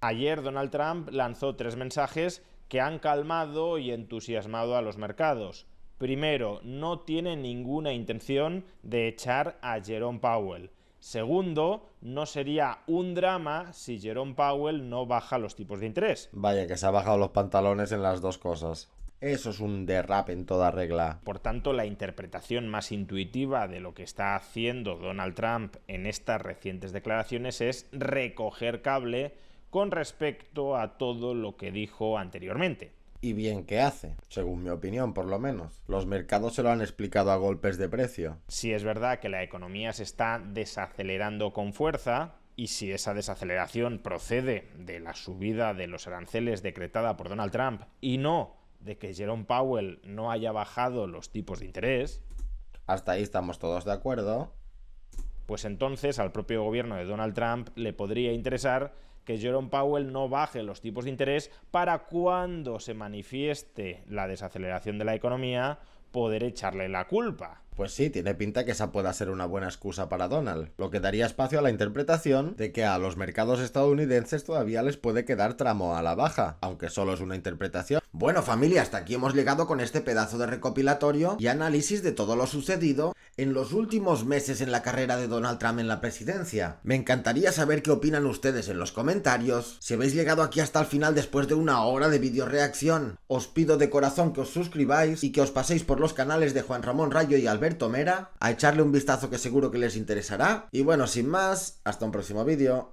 Ayer Donald Trump lanzó 3 mensajes que han calmado y entusiasmado a los mercados. Primero, no tiene ninguna intención de echar a Jerome Powell. Segundo, no sería un drama si Jerome Powell no baja los tipos de interés. Vaya, que se ha bajado los pantalones en las dos cosas. Eso es un derrape en toda regla. Por tanto, la interpretación más intuitiva de lo que está haciendo Donald Trump en estas recientes declaraciones es recoger cable con respecto a todo lo que dijo anteriormente. Y bien que hace, según mi opinión por lo menos. Los mercados se lo han explicado a golpes de precio. Si es verdad que la economía se está desacelerando con fuerza, y si esa desaceleración procede de la subida de los aranceles decretada por Donald Trump y no de que Jerome Powell no haya bajado los tipos de interés, hasta ahí estamos todos de acuerdo, pues entonces al propio gobierno de Donald Trump le podría interesar que Jerome Powell no baje los tipos de interés para cuando se manifieste la desaceleración de la economía poder echarle la culpa. Pues sí, tiene pinta que esa pueda ser una buena excusa para Donald, lo que daría espacio a la interpretación de que a los mercados estadounidenses todavía les puede quedar tramo a la baja, aunque solo es una interpretación. Bueno, familia, hasta aquí hemos llegado con este pedazo de recopilatorio y análisis de todo lo sucedido en los últimos meses en la carrera de Donald Trump en la presidencia. Me encantaría saber qué opinan ustedes en los comentarios. Si habéis llegado aquí hasta el final después de una hora de video reacción, os pido de corazón que os suscribáis y que os paséis por los canales de Juan Ramón Rayo y Alberto Mera a echarle un vistazo que seguro que les interesará. Y bueno, sin más, hasta un próximo vídeo.